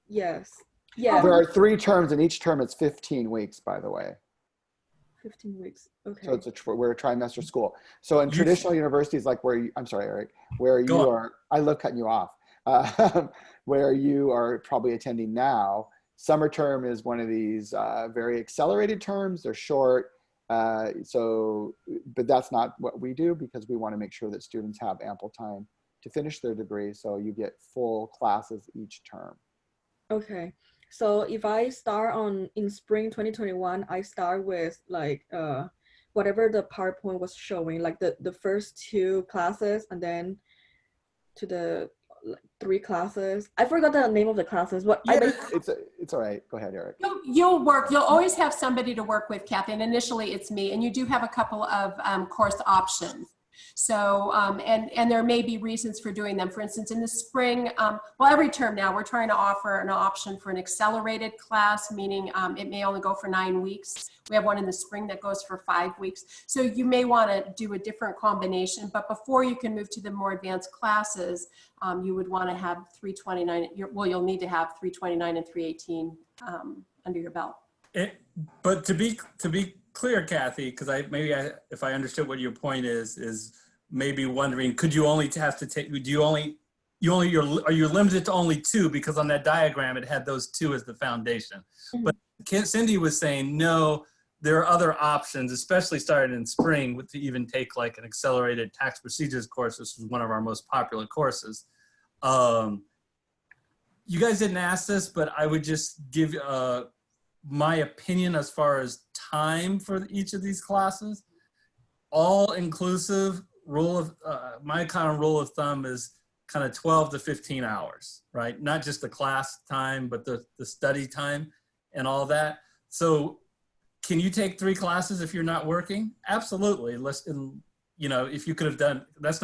Yes. Yeah. There are 3 terms, and each term is 15 weeks, by the way. 15 weeks. Okay. So we're a trimester school. So in traditional universities, like I'm sorry, Eric, where you are, I love cutting you off, where you are probably attending now, summer term is one of these very accelerated terms. They're short. But that's not what we do, because we want to make sure that students have ample time to finish their degree. So you get full classes each term. Okay. So if I start in spring 2021, I start with like whatever the PowerPoint was showing, like the first 2 classes, and then to the 3 classes. I forgot the name of the classes. What? Yeah, it's all right. Go ahead, Eric. You'll always have somebody to work with, Kathy, and initially it's me, and you do have a couple of course options. So, and there may be reasons for doing them. For instance, in the spring, well, every term now, we're trying to offer an option for an accelerated class, meaning it may only go for 9 weeks. We have one in the spring that goes for 5 weeks. So you may want to do a different combination, but before you can move to the more advanced classes, you would want to have 329, you'll need to have 329 and 318 under your belt. But to be clear, Kathy, because if I understood what your point is maybe wondering, could you only have to take? Are you limited to only 2? Because on that diagram it had those 2 as the foundation. Mm-hmm. But Cindy was saying no, there are other options, especially starting in spring, to even take like an accelerated tax procedures course. This was one of our most popular courses. You guys didn't ask this, but I would just give my opinion as far as time for each of these classes. All inclusive my kind of rule of thumb is kind of 12 to 15 hours, right? Not just the class time, but the study time and all that. So can you take 3 classes if you're not working? Absolutely. If you could have done, it's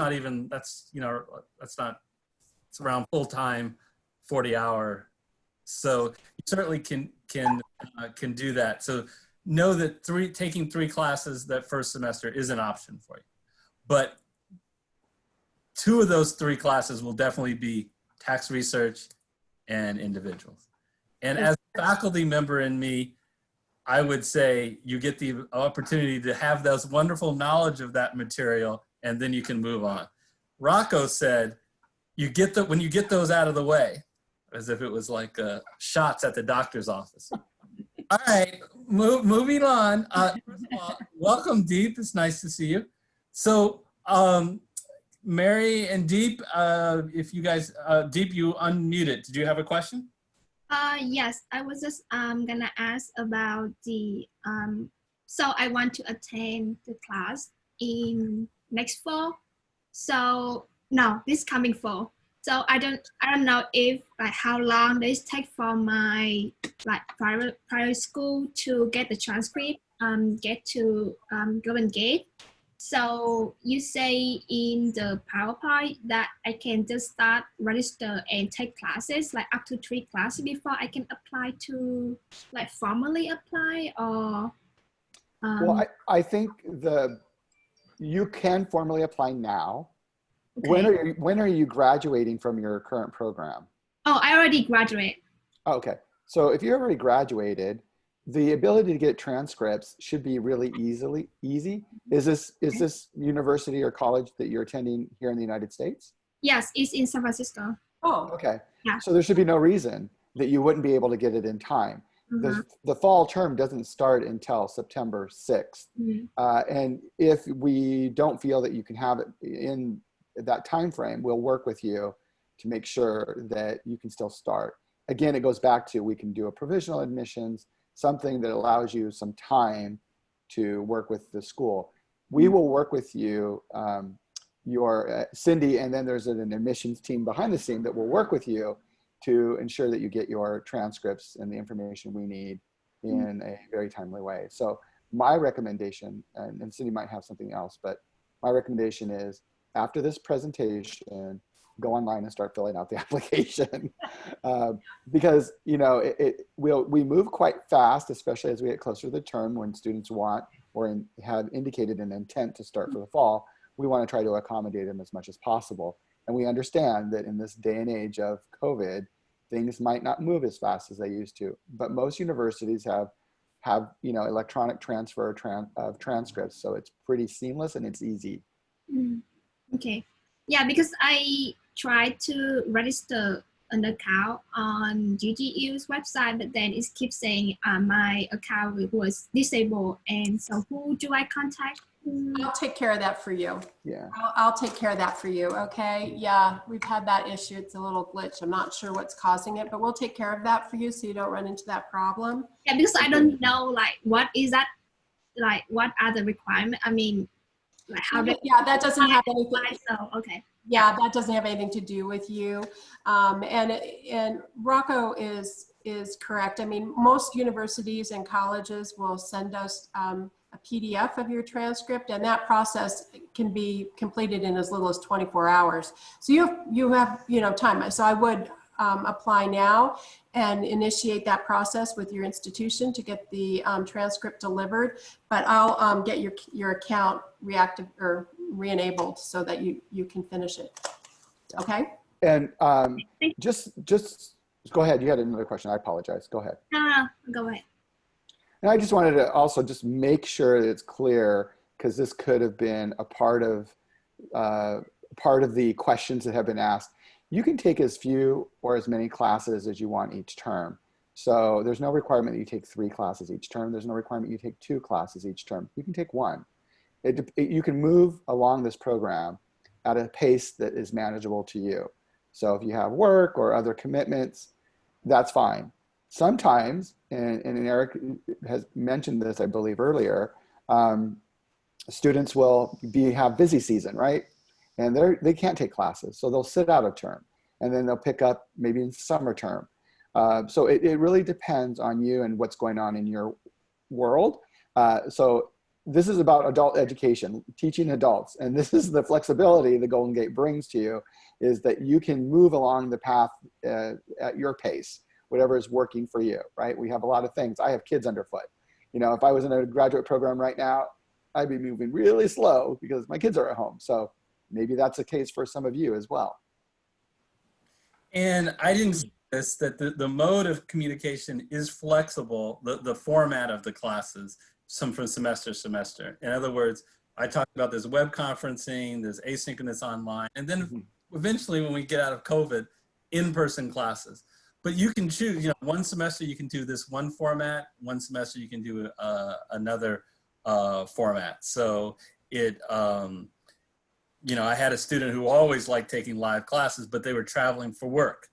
around full-time 40-hour. So you certainly can do that. So know that taking 3 classes that first semester is an option for you. But 2 of those 3 classes will definitely be tax research and individuals. And as a faculty member in me, I would say you get the opportunity to have those wonderful knowledge of that material, and then you can move on. Rocco said, when you get those out of the way, as if it was like shots at the doctor's office. All right, moving on. First of all, welcome, Deep. It's nice to see you. So, Mary and Deep, if you guys, Deep, you unmuted. Did you have a question? Yes, I was just gonna ask about the so I want to attend the class in next fall. So no, this coming fall. So I don't know if like how long does it take for my like private school to get the transcript, get to Golden Gate. So you say in the PowerPoint that I can just start register and take classes, like up to 3 classes before I can apply to like formally apply, or Well, I think you can formally apply now. okay. When are you graduating from your current program? Oh, I already graduated. Okay, so if you already graduated, the ability to get transcripts should be really easy. Is this university or college that you're attending here in the United States? Yes, it's in San Francisco. Oh, Okay, Yeah. so there should be no reason that you wouldn't be able to get it in time. The fall term doesn't start until September 6th. And if we don't feel that you can have it in that time frame, we'll work with you to make sure that you can still start. Again, it goes back to we can do a provisional admissions, something that allows you some time to work with the school. We will work with you, your Cindy, and then there's an admissions team behind the scene that will work with you to ensure that you get your transcripts and the information we need in a very timely way. So my recommendation, and Cindy might have something else, but my recommendation is after this presentation, go online and start filling out the application. Because we move quite fast, especially as we get closer to the term when students want or have indicated an intent to start for the fall. We want to try to accommodate them as much as possible. And we understand that in this day and age of COVID, things might not move as fast as they used to. But most universities have electronic transfer of transcripts, so it's pretty seamless and it's easy. Okay. Yeah, because I tried to register an account on GGU's website, but then it keeps saying my account was disabled. And so who do I contact? I'll take care of that for you. Yeah. I'll take care of that for you. Okay. Yeah, we've had that issue. It's a little glitch. I'm not sure what's causing it, but we'll take care of that for you so you don't run into that problem. Yeah, because I don't know like what is that, like what are the requirements? I mean, like how do Yeah, that doesn't have anything. So okay. Yeah, that doesn't have anything to do with you. And Rocco is correct. I mean, most universities and colleges will send us a PDF of your transcript, and that process can be completed in as little as 24 hours. So you have time. So I would apply now and initiate that process with your institution to get the transcript delivered. But I'll get your account reactive or re-enabled so that you can finish it. Okay. And just go ahead. You had another question. I apologize. Go ahead. No, go ahead. And I just wanted to also just make sure that it's clear, because this could have been a part of the questions that have been asked. You can take as few or as many classes as you want each term. So there's no requirement that you take 3 classes each term. There's no requirement you take 2 classes each term. You can take 1. You can move along this program at a pace that is manageable to you. So if you have work or other commitments, that's fine. Sometimes, and Eric has mentioned this, I believe earlier, students will have busy season, right? And they can't take classes, so they'll sit out a term, and then they'll pick up maybe in summer term. So it really depends on you and what's going on in your world. So this is about adult education, teaching adults, and this is the flexibility the Golden Gate brings to you, is that you can move along the path at your pace, whatever is working for you, right? We have a lot of things. I have kids underfoot. If I was in a graduate program right now, I'd be moving really slow because my kids are at home. So maybe that's the case for some of you as well. And I didn't see this, that the mode of communication is flexible, the format of the classes, from semester to semester. In other words, I talked about this web conferencing, this asynchronous online, and then eventually when we get out of COVID, in-person classes. But you can choose, one semester you can do this one format, one semester you can do another format. So it, you know, I had a student who always liked taking live classes, but they were traveling for work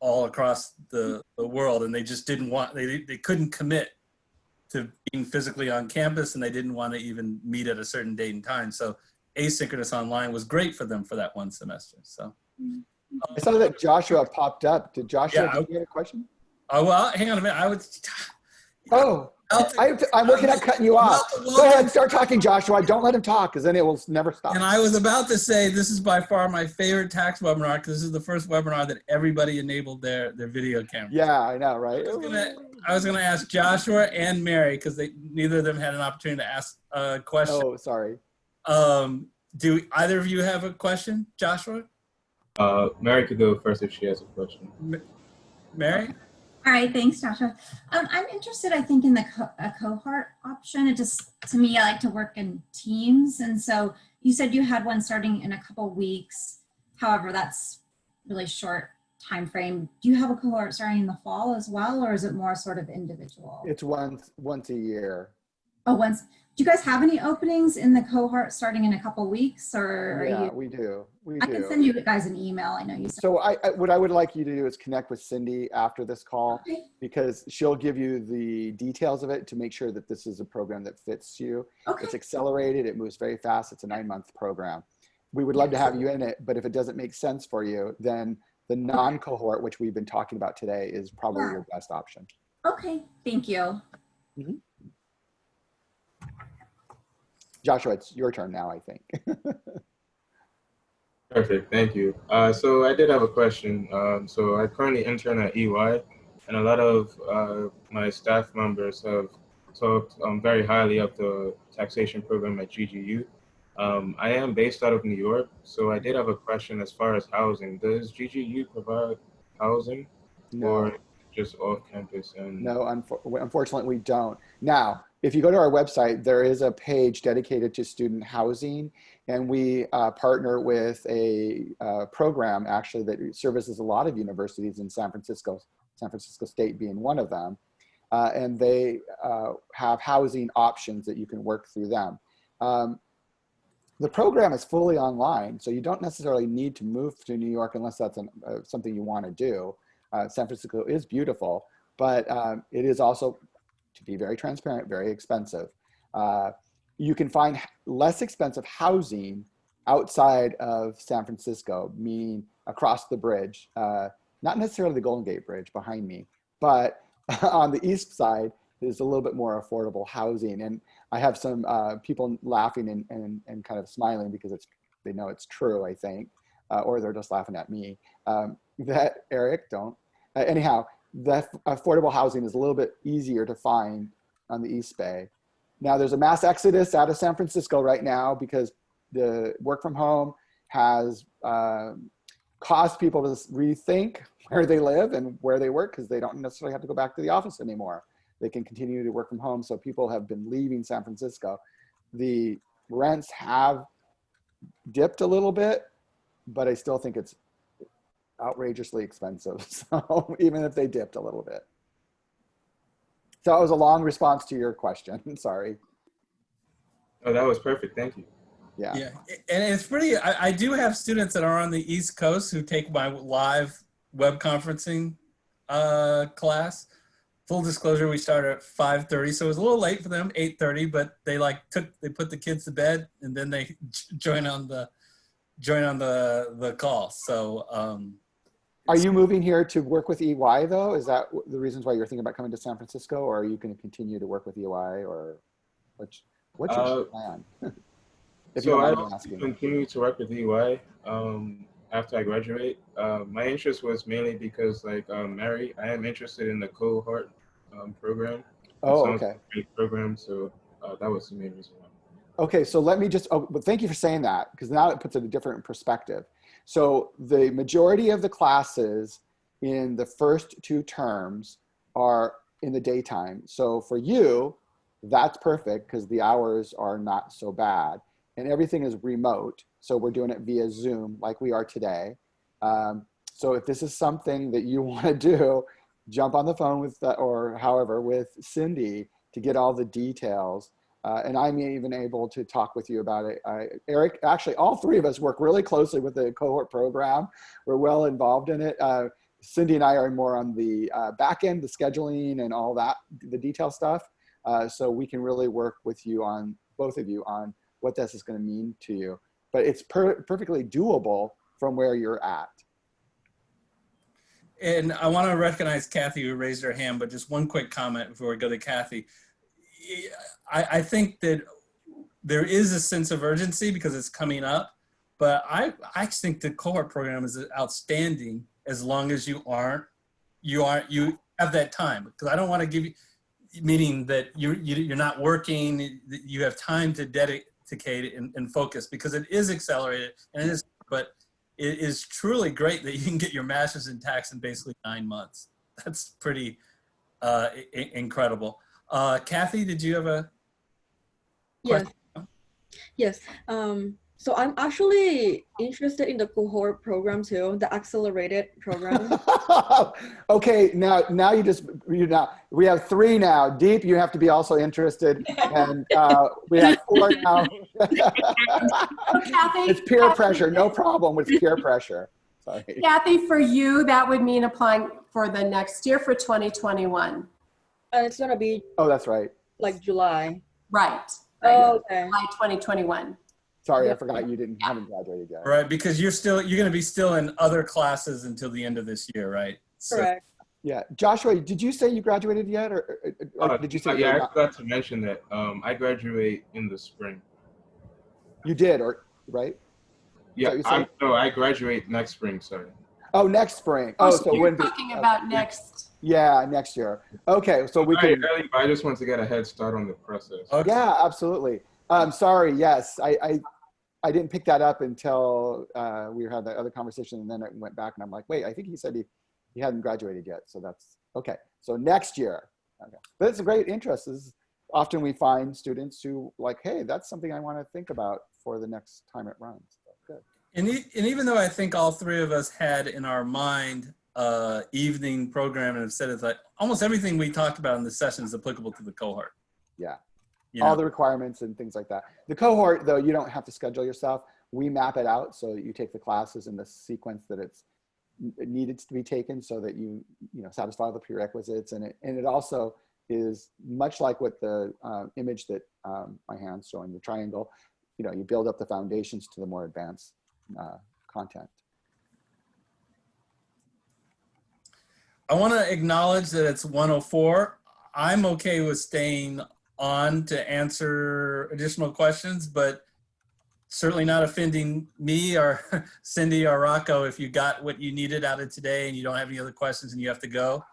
all across the world, and they just didn't want, they couldn't commit to being physically on campus, and they didn't want to even meet at a certain date and time. So asynchronous online was great for them for that one semester. So I saw that Joshua popped up. Did Joshua, Yeah, did you have a question? oh, well, hang on a minute. I would. Oh, I'm working on cutting you off. Go ahead, start talking, Joshua. Don't let him talk, because then it will never stop. And I was about to say, this is by far my favorite tax webinar, because this is the first webinar that everybody enabled their video camera. Yeah, I know, right? I was gonna ask Joshua and Mary, because neither of them had an opportunity to ask a question. Oh, sorry. Do either of you have a question, Joshua? Mary could go first if she has a question. Mary? All right, thanks, Joshua. I'm interested, I think, in the cohort option. It just, to me, I like to work in teams. And so you said you had one starting in a couple weeks. However, that's really short time frame. Do you have a cohort starting in the fall as well, or is it more sort of individual? It's once a year. Oh, once. Do you guys have any openings in the cohort starting in a couple weeks, or are Yeah, you? we do. I can send you guys an email. I know you said. So what I would like you to do is connect with Cindy after this call, Okay. because she'll give you the details of it to make sure that this is a program that fits you. Okay. It's accelerated. It moves very fast. It's a 9-month program. We would love to have you in it, but if it doesn't make sense for you, then the non-cohort, which we've been talking about today, is probably your best option. Okay, thank you. Mm-hmm. Joshua, it's your turn now, I think. Perfect, thank you. So I did have a question. So I currently intern at EY, and a lot of my staff members have talked very highly of the taxation program at GGU. I am based out of New York, so I did have a question as far as housing. Does GGU provide housing? No. Or just off campus? And No, unfortunately, we don't. Now, if you go to our website, there is a page dedicated to student housing, and we partner with a program actually that services a lot of universities in San Francisco State being one of them, and they have housing options that you can work through them. The program is fully online, so you don't necessarily need to move to New York unless that's something you want to do. San Francisco is beautiful, but it is also, to be very transparent, very expensive. You can find less expensive housing outside of San Francisco, meaning across the bridge, not necessarily the Golden Gate Bridge behind me, but on the east side is a little bit more affordable housing. And I have some people laughing and kind of smiling because they know it's true, I think, or they're just laughing at me. That, Eric, don't. Anyhow, the affordable housing is a little bit easier to find on the East Bay. Now, there's a mass exodus out of San Francisco right now because the work from home has caused people to rethink where they live and where they work, because they don't necessarily have to go back to the office anymore. They can continue to work from home. So people have been leaving San Francisco. The rents have dipped a little bit, but I still think it's outrageously expensive. So even if they dipped a little bit. So it was a long response to your question. Sorry. oh, that was perfect. Thank you. Yeah. Yeah, and it's pretty, I do have students that are on the East Coast who take my live web conferencing class. Full disclosure, we started at 5:30, so it was a little late for them, 8:30, but they put the kids to bed and then they join on the call. So Are you moving here to work with EY though? Is that the reasons why you're thinking about coming to San Francisco, or are you going to continue to work with EY, or what's your plan? If you So I don't mind will asking. continue to work with EY after I graduate. My interest was mainly because, like Mary, I am interested in the cohort program. Oh, It sounds okay. like a great program, so that was the main reason why. Okay, so let me just, but thank you for saying that, because now it puts it in a different perspective. So the majority of the classes in the first 2 terms are in the daytime. So for you, that's perfect because the hours are not so bad and everything is remote. So we're doing it via Zoom like we are today. So if this is something that you want to do, jump on the phone with, or however, with Cindy to get all the details. And I'm even able to talk with you about it. Eric, actually, all three of us work really closely with the cohort program. We're well involved in it. Cindy and I are more on the back end, the scheduling and all that, the detail stuff. So we can really work with you on, both of you, on what this is going to mean to you. But it's perfectly doable from where you're at. And I want to recognize Kathy, who raised her hand, but just one quick comment before we go to Kathy. I think that there is a sense of urgency because it's coming up, but I think the cohort program is outstanding as long as you have that time. Because I don't want to give you, meaning that you're not working, you have time to dedicate and focus, because it is accelerated, and it is, but it is truly great that you can get your master's in tax in basically 9 months. That's pretty incredible. Kathy, did you have a question? Yes. So I'm actually interested in the cohort program too, the accelerated program. Okay, now we have 3 now. Deep, you have to be also interested, and we have 4 now. Kathy, It's peer pressure, no problem with peer pressure. Sorry. Kathy, for you, that would mean applying for the next year for 2021. And it's gonna be, Oh, that's right. like July. Right. Oh, okay. July 2021. Sorry, I forgot you haven't graduated yet. Right, because you're going to be still in other classes until the end of this year, right? So, Correct. Yeah, Joshua, did you say you graduated yet, or did you say? Yeah, I forgot to mention that I graduate in the spring. You did, or right? Yeah, I graduate next spring. Sorry. Oh, next spring. Oh, so you're when? talking about next. Yeah, next year. Okay, so we can. Early, but I just want to get a head start on the process. okay. Yeah, absolutely. Sorry. Yes, I didn't pick that up until we had the other conversation, and then I went back and I'm like, wait, I think he said he hadn't graduated yet. So that's okay. So next year. Okay, but it's a great interest. Often we find students who like, hey, that's something I want to think about for the next time it runs. So good. And even though I think all 3 of us had in our mind evening program and have said it's like almost everything we talked about in the session is applicable to the cohort. Yeah. You know? All the requirements and things like that. The cohort, though, you don't have to schedule yourself. We map it out so that you take the classes in the sequence that it's needed to be taken, so that you satisfy the prerequisites. And it also is much like what the image that my hand's showing, the triangle. You build up the foundations to the more advanced content. I want to acknowledge that it's 1:04. I'm okay with staying on to answer additional questions, but certainly not offending me or Cindy or Rocco if you got what you needed out of today and you don't have any other questions and you have to go.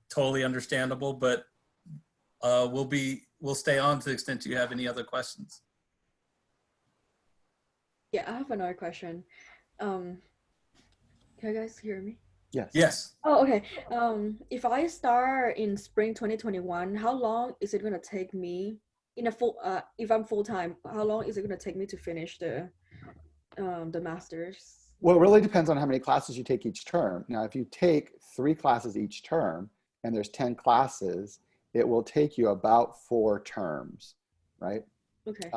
Totally understandable, but we'll stay on to the extent you have any other questions. Yeah, I have another question. Can you guys hear me? Yes. Yes. Oh, okay. If I start in spring 2021, how long is it gonna take me in a full? If I'm full time, how long is it gonna take me to finish the master's? Well, it really depends on how many classes you take each term. Now, if you take 3 classes each term and there's 10 classes, it will take you about 4 terms, right? Okay.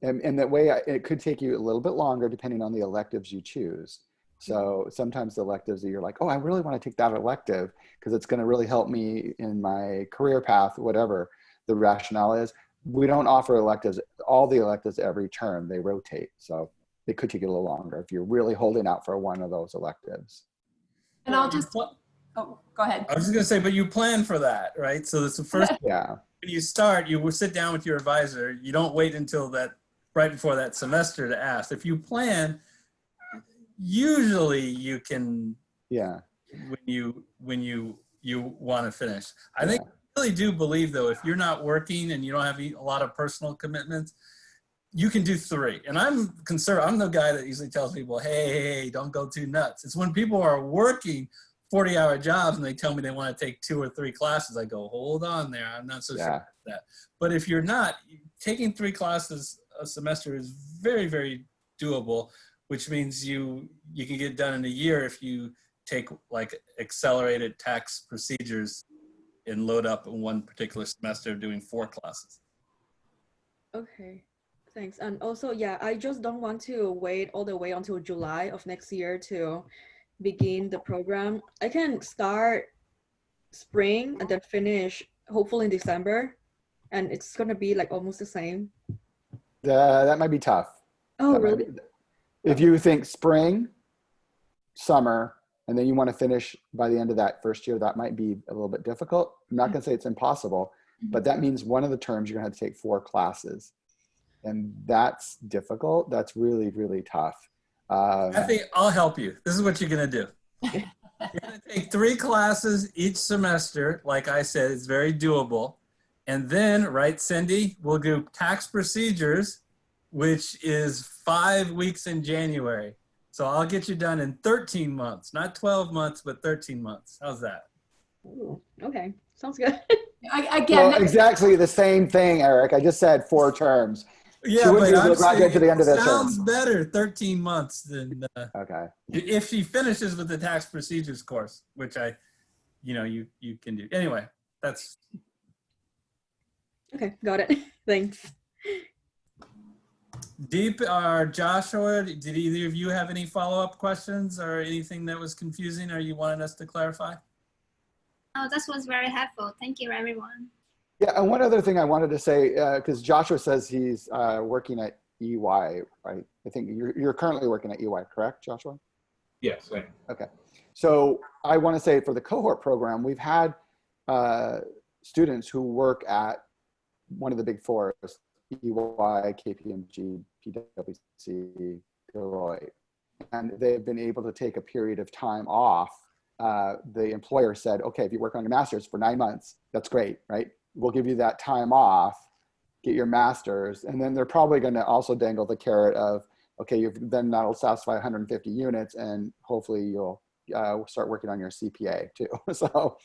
And that way, it could take you a little bit longer depending on the electives you choose. So sometimes the electives that you're like, oh, I really want to take that elective because it's going to really help me in my career path, whatever the rationale is. We don't offer electives, all the electives every term, they rotate. So it could take you a little longer if you're really holding out for one of those electives. And I'll just, oh, go ahead. I was just going to say, but you plan for that, right? So it's the first, Yeah. when you start, you will sit down with your advisor. You don't wait until right before that semester to ask. If you plan, usually you can, Yeah. when you want to finish. I think I really do believe though, if you're not working and you don't have a lot of personal commitments, you can do 3. And I'm concerned, I'm the guy that usually tells people, hey, don't go too nuts. It's when people are working 40-hour jobs and they tell me they want to take 2 or 3 classes, I go, hold on there, I'm not so sure about that. But if you're not, taking 3 classes a semester is very, very doable, which means you can get done in a year if you take like accelerated tax procedures and load up in one particular semester doing 4 classes. Okay, thanks. And also, yeah, I just don't want to wait all the way until July of next year to begin the program. I can start spring and then finish hopefully in December, and it's gonna be like almost the same. That might be tough. Oh, That might really? be, if you think spring, summer, and then you want to finish by the end of that first year, that might be a little bit difficult. I'm not going to say it's impossible, but that means one of the terms you're going to have to take 4 classes. And that's difficult. That's really, really tough. I think I'll help you. This is what you're going to do. You're going to take 3 classes each semester. Like I said, it's very doable. And then, right, Cindy, we'll do tax procedures, which is 5 weeks in January. So I'll get you done in 13 months, not 12 months, but 13 months. How's that? Ooh, okay, sounds good. Again, Well, exactly the same thing, Eric. I just said 4 terms. Yeah, She wouldn't but be able I'm to graduate to the end of saying the it term. sounds better 13 months than Okay. if she finishes with the tax procedures course, which you can do. Anyway, that's Okay, got it. Thanks. Deep or Joshua. Did either of you have any follow-up questions or anything that was confusing or you wanted us to clarify? Oh, that was very helpful. Thank you, everyone. Yeah, and one other thing I wanted to say, because Joshua says he's working at EY, right? I think you're currently working at EY, correct, Joshua? Yes. Same. Okay. So I want to say for the cohort program, we've had students who work at one of the big 4, EY, KPMG, PwC, Deloitte, and they've been able to take a period of time off. The employer said, okay, if you work on your master's for 9 months, that's great, right? We'll give you that time off, get your master's, and then they're probably going to also dangle the carrot of, okay, then that'll satisfy 150 units, and hopefully you'll start working on your CPA too. So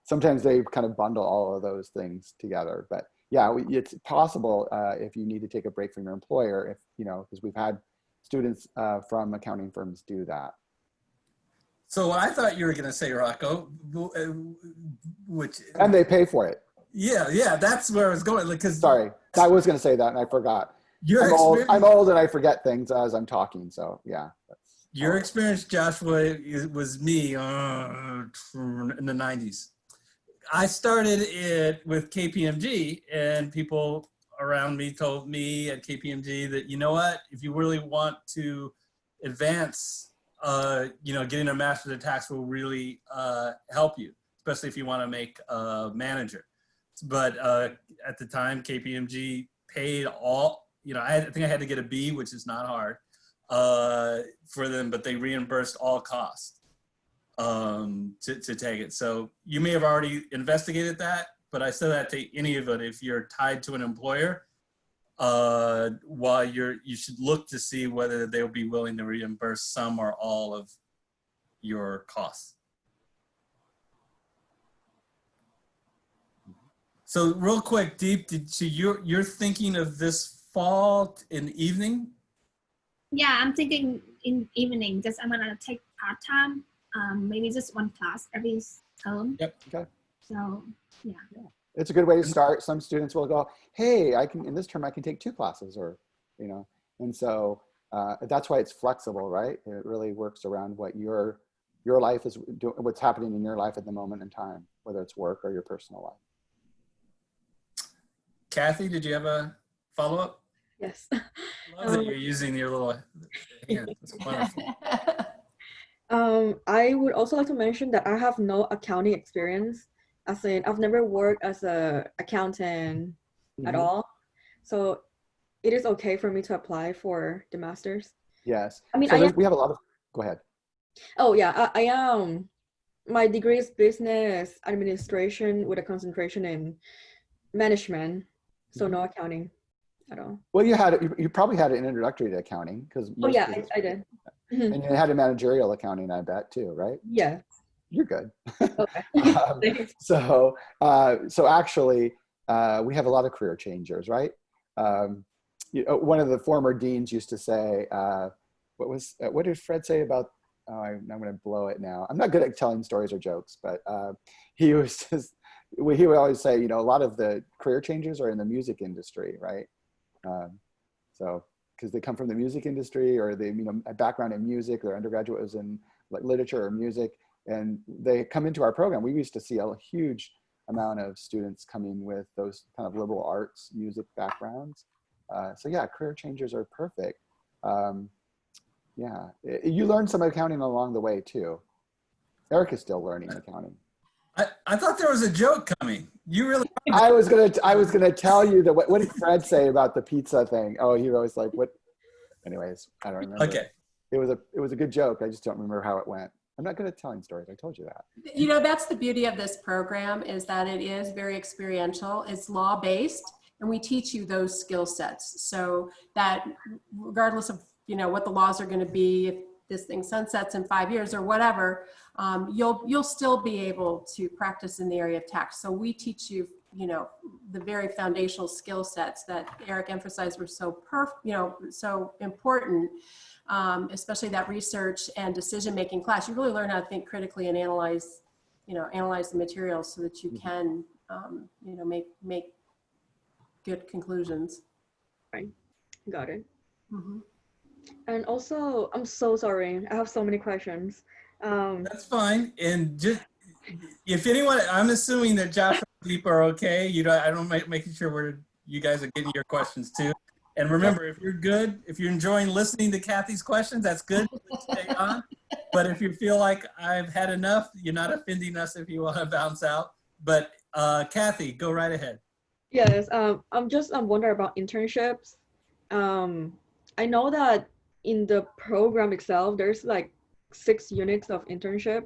sometimes they kind of bundle all of those things together. But yeah, it's possible if you need to take a break from your employer, if because we've had students from accounting firms do that. So what I thought you were going to say, Rocco, which And they pay for it. yeah, that's where I was going. Because sorry, I was going to say that and I forgot. I'm old and I forget things as I'm talking. So yeah. Your experience, Joshua, was me in the 90s. I started it with KPMG, and people around me told me at KPMG that, you know what, if you really want to advance, getting a master's of tax will really help you, especially if you want to make a manager. But at the time, KPMG paid all, I think I had to get a B, which is not hard for them, but they reimbursed all costs to take it. So you may have already investigated that, but I still have to take any of it if you're tied to an employer. While you should look to see whether they'll be willing to reimburse some or all of your costs. So real quick, Deep, so you're thinking of this fall in the evening? Yeah, I'm thinking in evening, just I'm gonna take part-time, maybe just 1 class every term. Yep. Okay. So yeah. It's a good way to start. Some students will go, hey, in this term I can take 2 classes, or and so that's why it's flexible, right? It really works around what your life is doing, what's happening in your life at the moment in time, whether it's work or your personal life. Kathy, did you have a follow-up? Yes. Love that you're using your little hand. It's wonderful. I would also like to mention that I have no accounting experience, as in I've never worked as a accountant at all. So it is okay for me to apply for the master's. Yes. I mean, so we have a lot of, go ahead. Oh yeah, I am. My degree is business administration with a concentration in management. So no accounting at all. Well, you probably had an introductory to accounting because Oh yeah, I did. And you had a managerial accounting, I bet too, right? Yeah. You're good. Okay. So actually, we have a lot of career changers, right? One of the former deans used to say, what did Fred say about? Oh, I'm going to blow it now. I'm not good at telling stories or jokes, but he would always say, a lot of the career changers are in the music industry, right? So, because they come from the music industry, or they, you know, a background in music, their undergraduate was in like literature or music, and they come into our program. We used to see a huge amount of students coming with those kind of liberal arts, music backgrounds. So yeah, career changers are perfect. Yeah, you learn some accounting along the way too. Eric is still learning accounting. I thought there was a joke coming. You really? I was gonna tell you that. What did Fred say about the pizza thing? Oh, he was like, what? Anyways, I don't remember. Okay. It was a good joke. I just don't remember how it went. I'm not good at telling stories. I told you that. You know, that's the beauty of this program, is that it is very experiential. It's law-based, and we teach you those skill sets, so that regardless of, you know, what the laws are going to be, if this thing sunsets in 5 years or whatever, you'll still be able to practice in the area of tax. So we teach you, you know, the very foundational skill sets that Eric emphasized were so so important, especially that research and decision-making class. You really learn how to think critically and analyze the materials so that you can, you know, make good conclusions. Right, got it. Mm-hmm. And also, I'm so sorry. I have so many questions. That's fine. And just, if anyone, I'm assuming that Josh and Deep are okay. You know, I don't making sure you guys are getting your questions too. And remember, if you're good, if you're enjoying listening to Kathy's questions, that's good. Stay on. But if you feel like I've had enough, you're not offending us if you want to bounce out. But Kathy, go right ahead. Yes, I'm wondering about internships. I know that in the program itself, there's like 6 units of internship.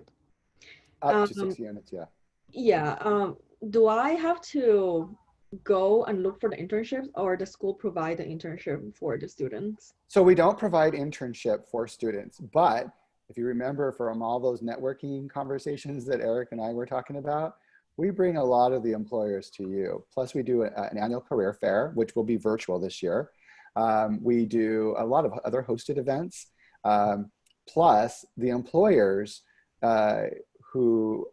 Up to 6 units, yeah. Yeah. Do I have to go and look for the internships, or the school provide the internship for the students? So we don't provide internship for students, but if you remember from all those networking conversations that Eric and I were talking about, we bring a lot of the employers to you. Plus we do an annual career fair, which will be virtual this year. We do a lot of other hosted events. Plus the employers who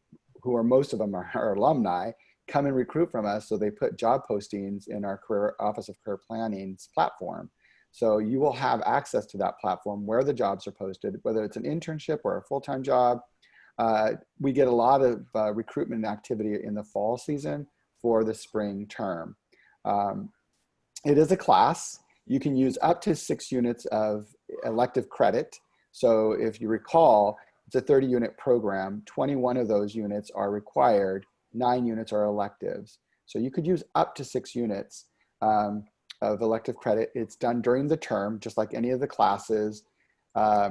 are, most of them are alumni, come and recruit from us. So they put job postings in our Office of Career Planning's platform. So you will have access to that platform where the jobs are posted, whether it's an internship or a full-time job. We get a lot of recruitment activity in the fall season for the spring term. It is a class. You can use up to 6 units of elective credit. So if you recall, it's a 30-unit program. 21 of those units are required. 9 units are electives. So you could use up to 6 units of elective credit. It's done during the term, just like any of the classes. Yeah,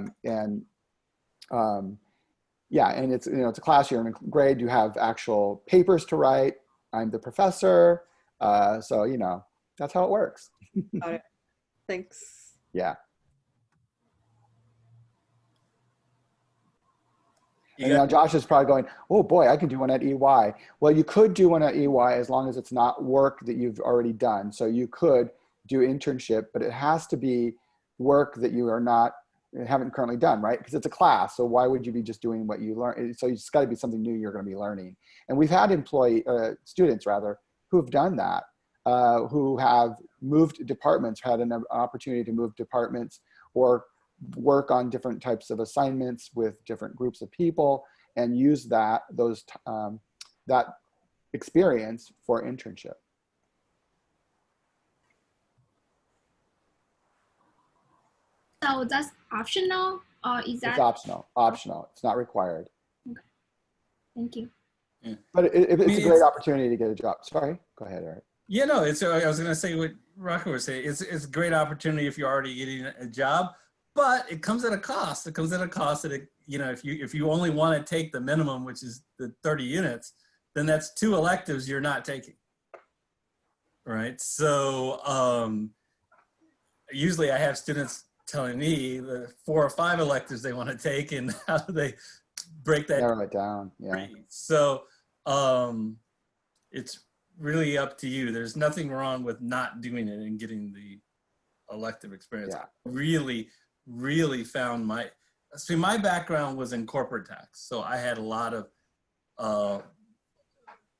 and it's, you know, it's a class, you're in a grade, you have actual papers to write. I'm the professor. So, you know, that's how it works. Got it. Thanks. Yeah. And now Josh is probably going, oh boy, I can do one at EY. Well, you could do one at EY as long as it's not work that you've already done. So you could do internship, but it has to be work that you haven't currently done, right? Because it's a class. So why would you be just doing what you learn? So it's got to be something new you're going to be learning. And we've had students who have done that, who have moved departments, had an opportunity to move departments or work on different types of assignments with different groups of people and use that experience for internship. So that's optional, or is that? It's optional. Optional. It's not required. Okay. Thank you. Yeah. But it's a great opportunity to get a job. Sorry, go ahead, Eric. Yeah, no, I was going to say what Rocco was saying. It's a great opportunity if you're already getting a job, but it comes at a cost. It comes at a cost that, you know, if you only want to take the minimum, which is the 30 units, then that's 2 electives you're not taking. Right. So usually I have students telling me the 4 or 5 electives they want to take, and how do they break that? Narrow it down. Yeah. So it's really up to you. There's nothing wrong with not doing it and getting the elective experience. Yeah. I really found my background was in corporate tax. So I had a lot of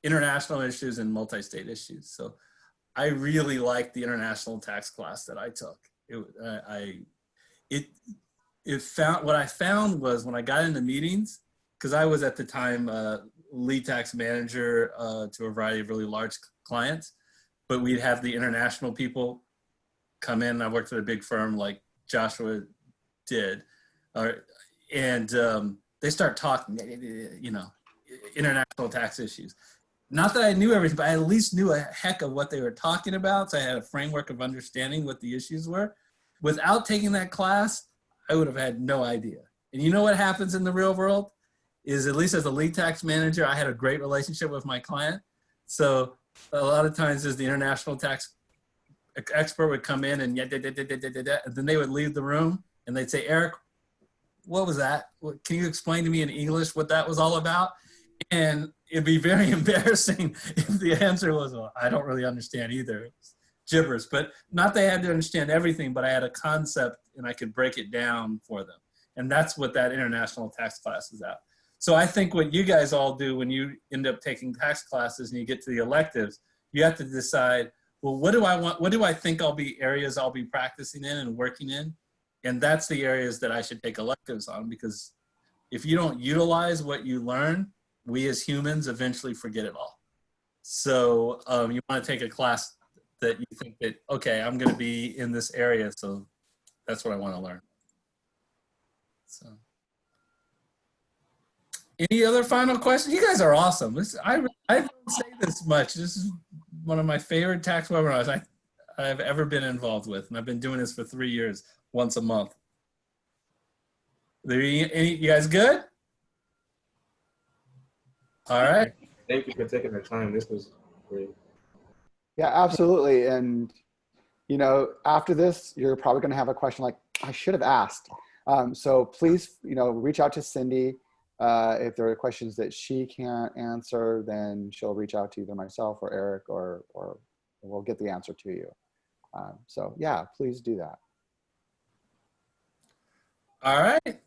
international issues and multi-state issues. So I really liked the international tax class that I took. What I found was when I got into meetings, because I was at the time lead tax manager to a variety of really large clients, but we'd have the international people come in. I worked at a big firm like Joshua did, and they start talking, you know, international tax issues. Not that I knew everything, but I at least knew a heck of what they were talking about. So I had a framework of understanding what the issues were. Without taking that class, I would have had no idea. And you know what happens in the real world is, at least as a lead tax manager, I had a great relationship with my client. So a lot of times as the international tax expert would come in and then they would leave the room and they'd say, Eric, what was that? Can you explain to me in English what that was all about? And it'd be very embarrassing if the answer was, well, I don't really understand either. It was gibberish, but not that I had to understand everything, but I had a concept and I could break it down for them. And that's what that international tax class is at. So I think what you guys all do when you end up taking tax classes and you get to the electives, you have to decide, well, what do I want? What do I think areas I'll be practicing in and working in? And that's the areas that I should take electives on, because if you don't utilize what you learn, we as humans eventually forget it all. So you want to take a class that you think that, okay, I'm going to be in this area, so that's what I want to learn. So, any other final questions? You guys are awesome. I don't say this much. This is one of my favorite tax webinars I've ever been involved with, and I've been doing this for 3 years, once a month. You guys good? All right. Thank you for taking the time. This was great. Yeah, absolutely. And, you know, after this, you're probably going to have a question like, I should have asked. So please, you know, reach out to Cindy. If there are questions that she can't answer, then she'll reach out to either myself or Eric, or we'll get the answer to you. So yeah, please do that. All right.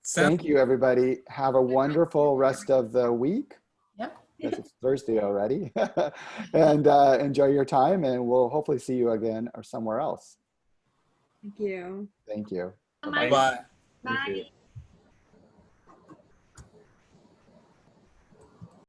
Thank you, everybody. Have a wonderful rest of the week. Yep. Yes, it's Thursday already. And enjoy your time, and we'll hopefully see you again or somewhere else. Thank you. Thank you. Bye. Bye.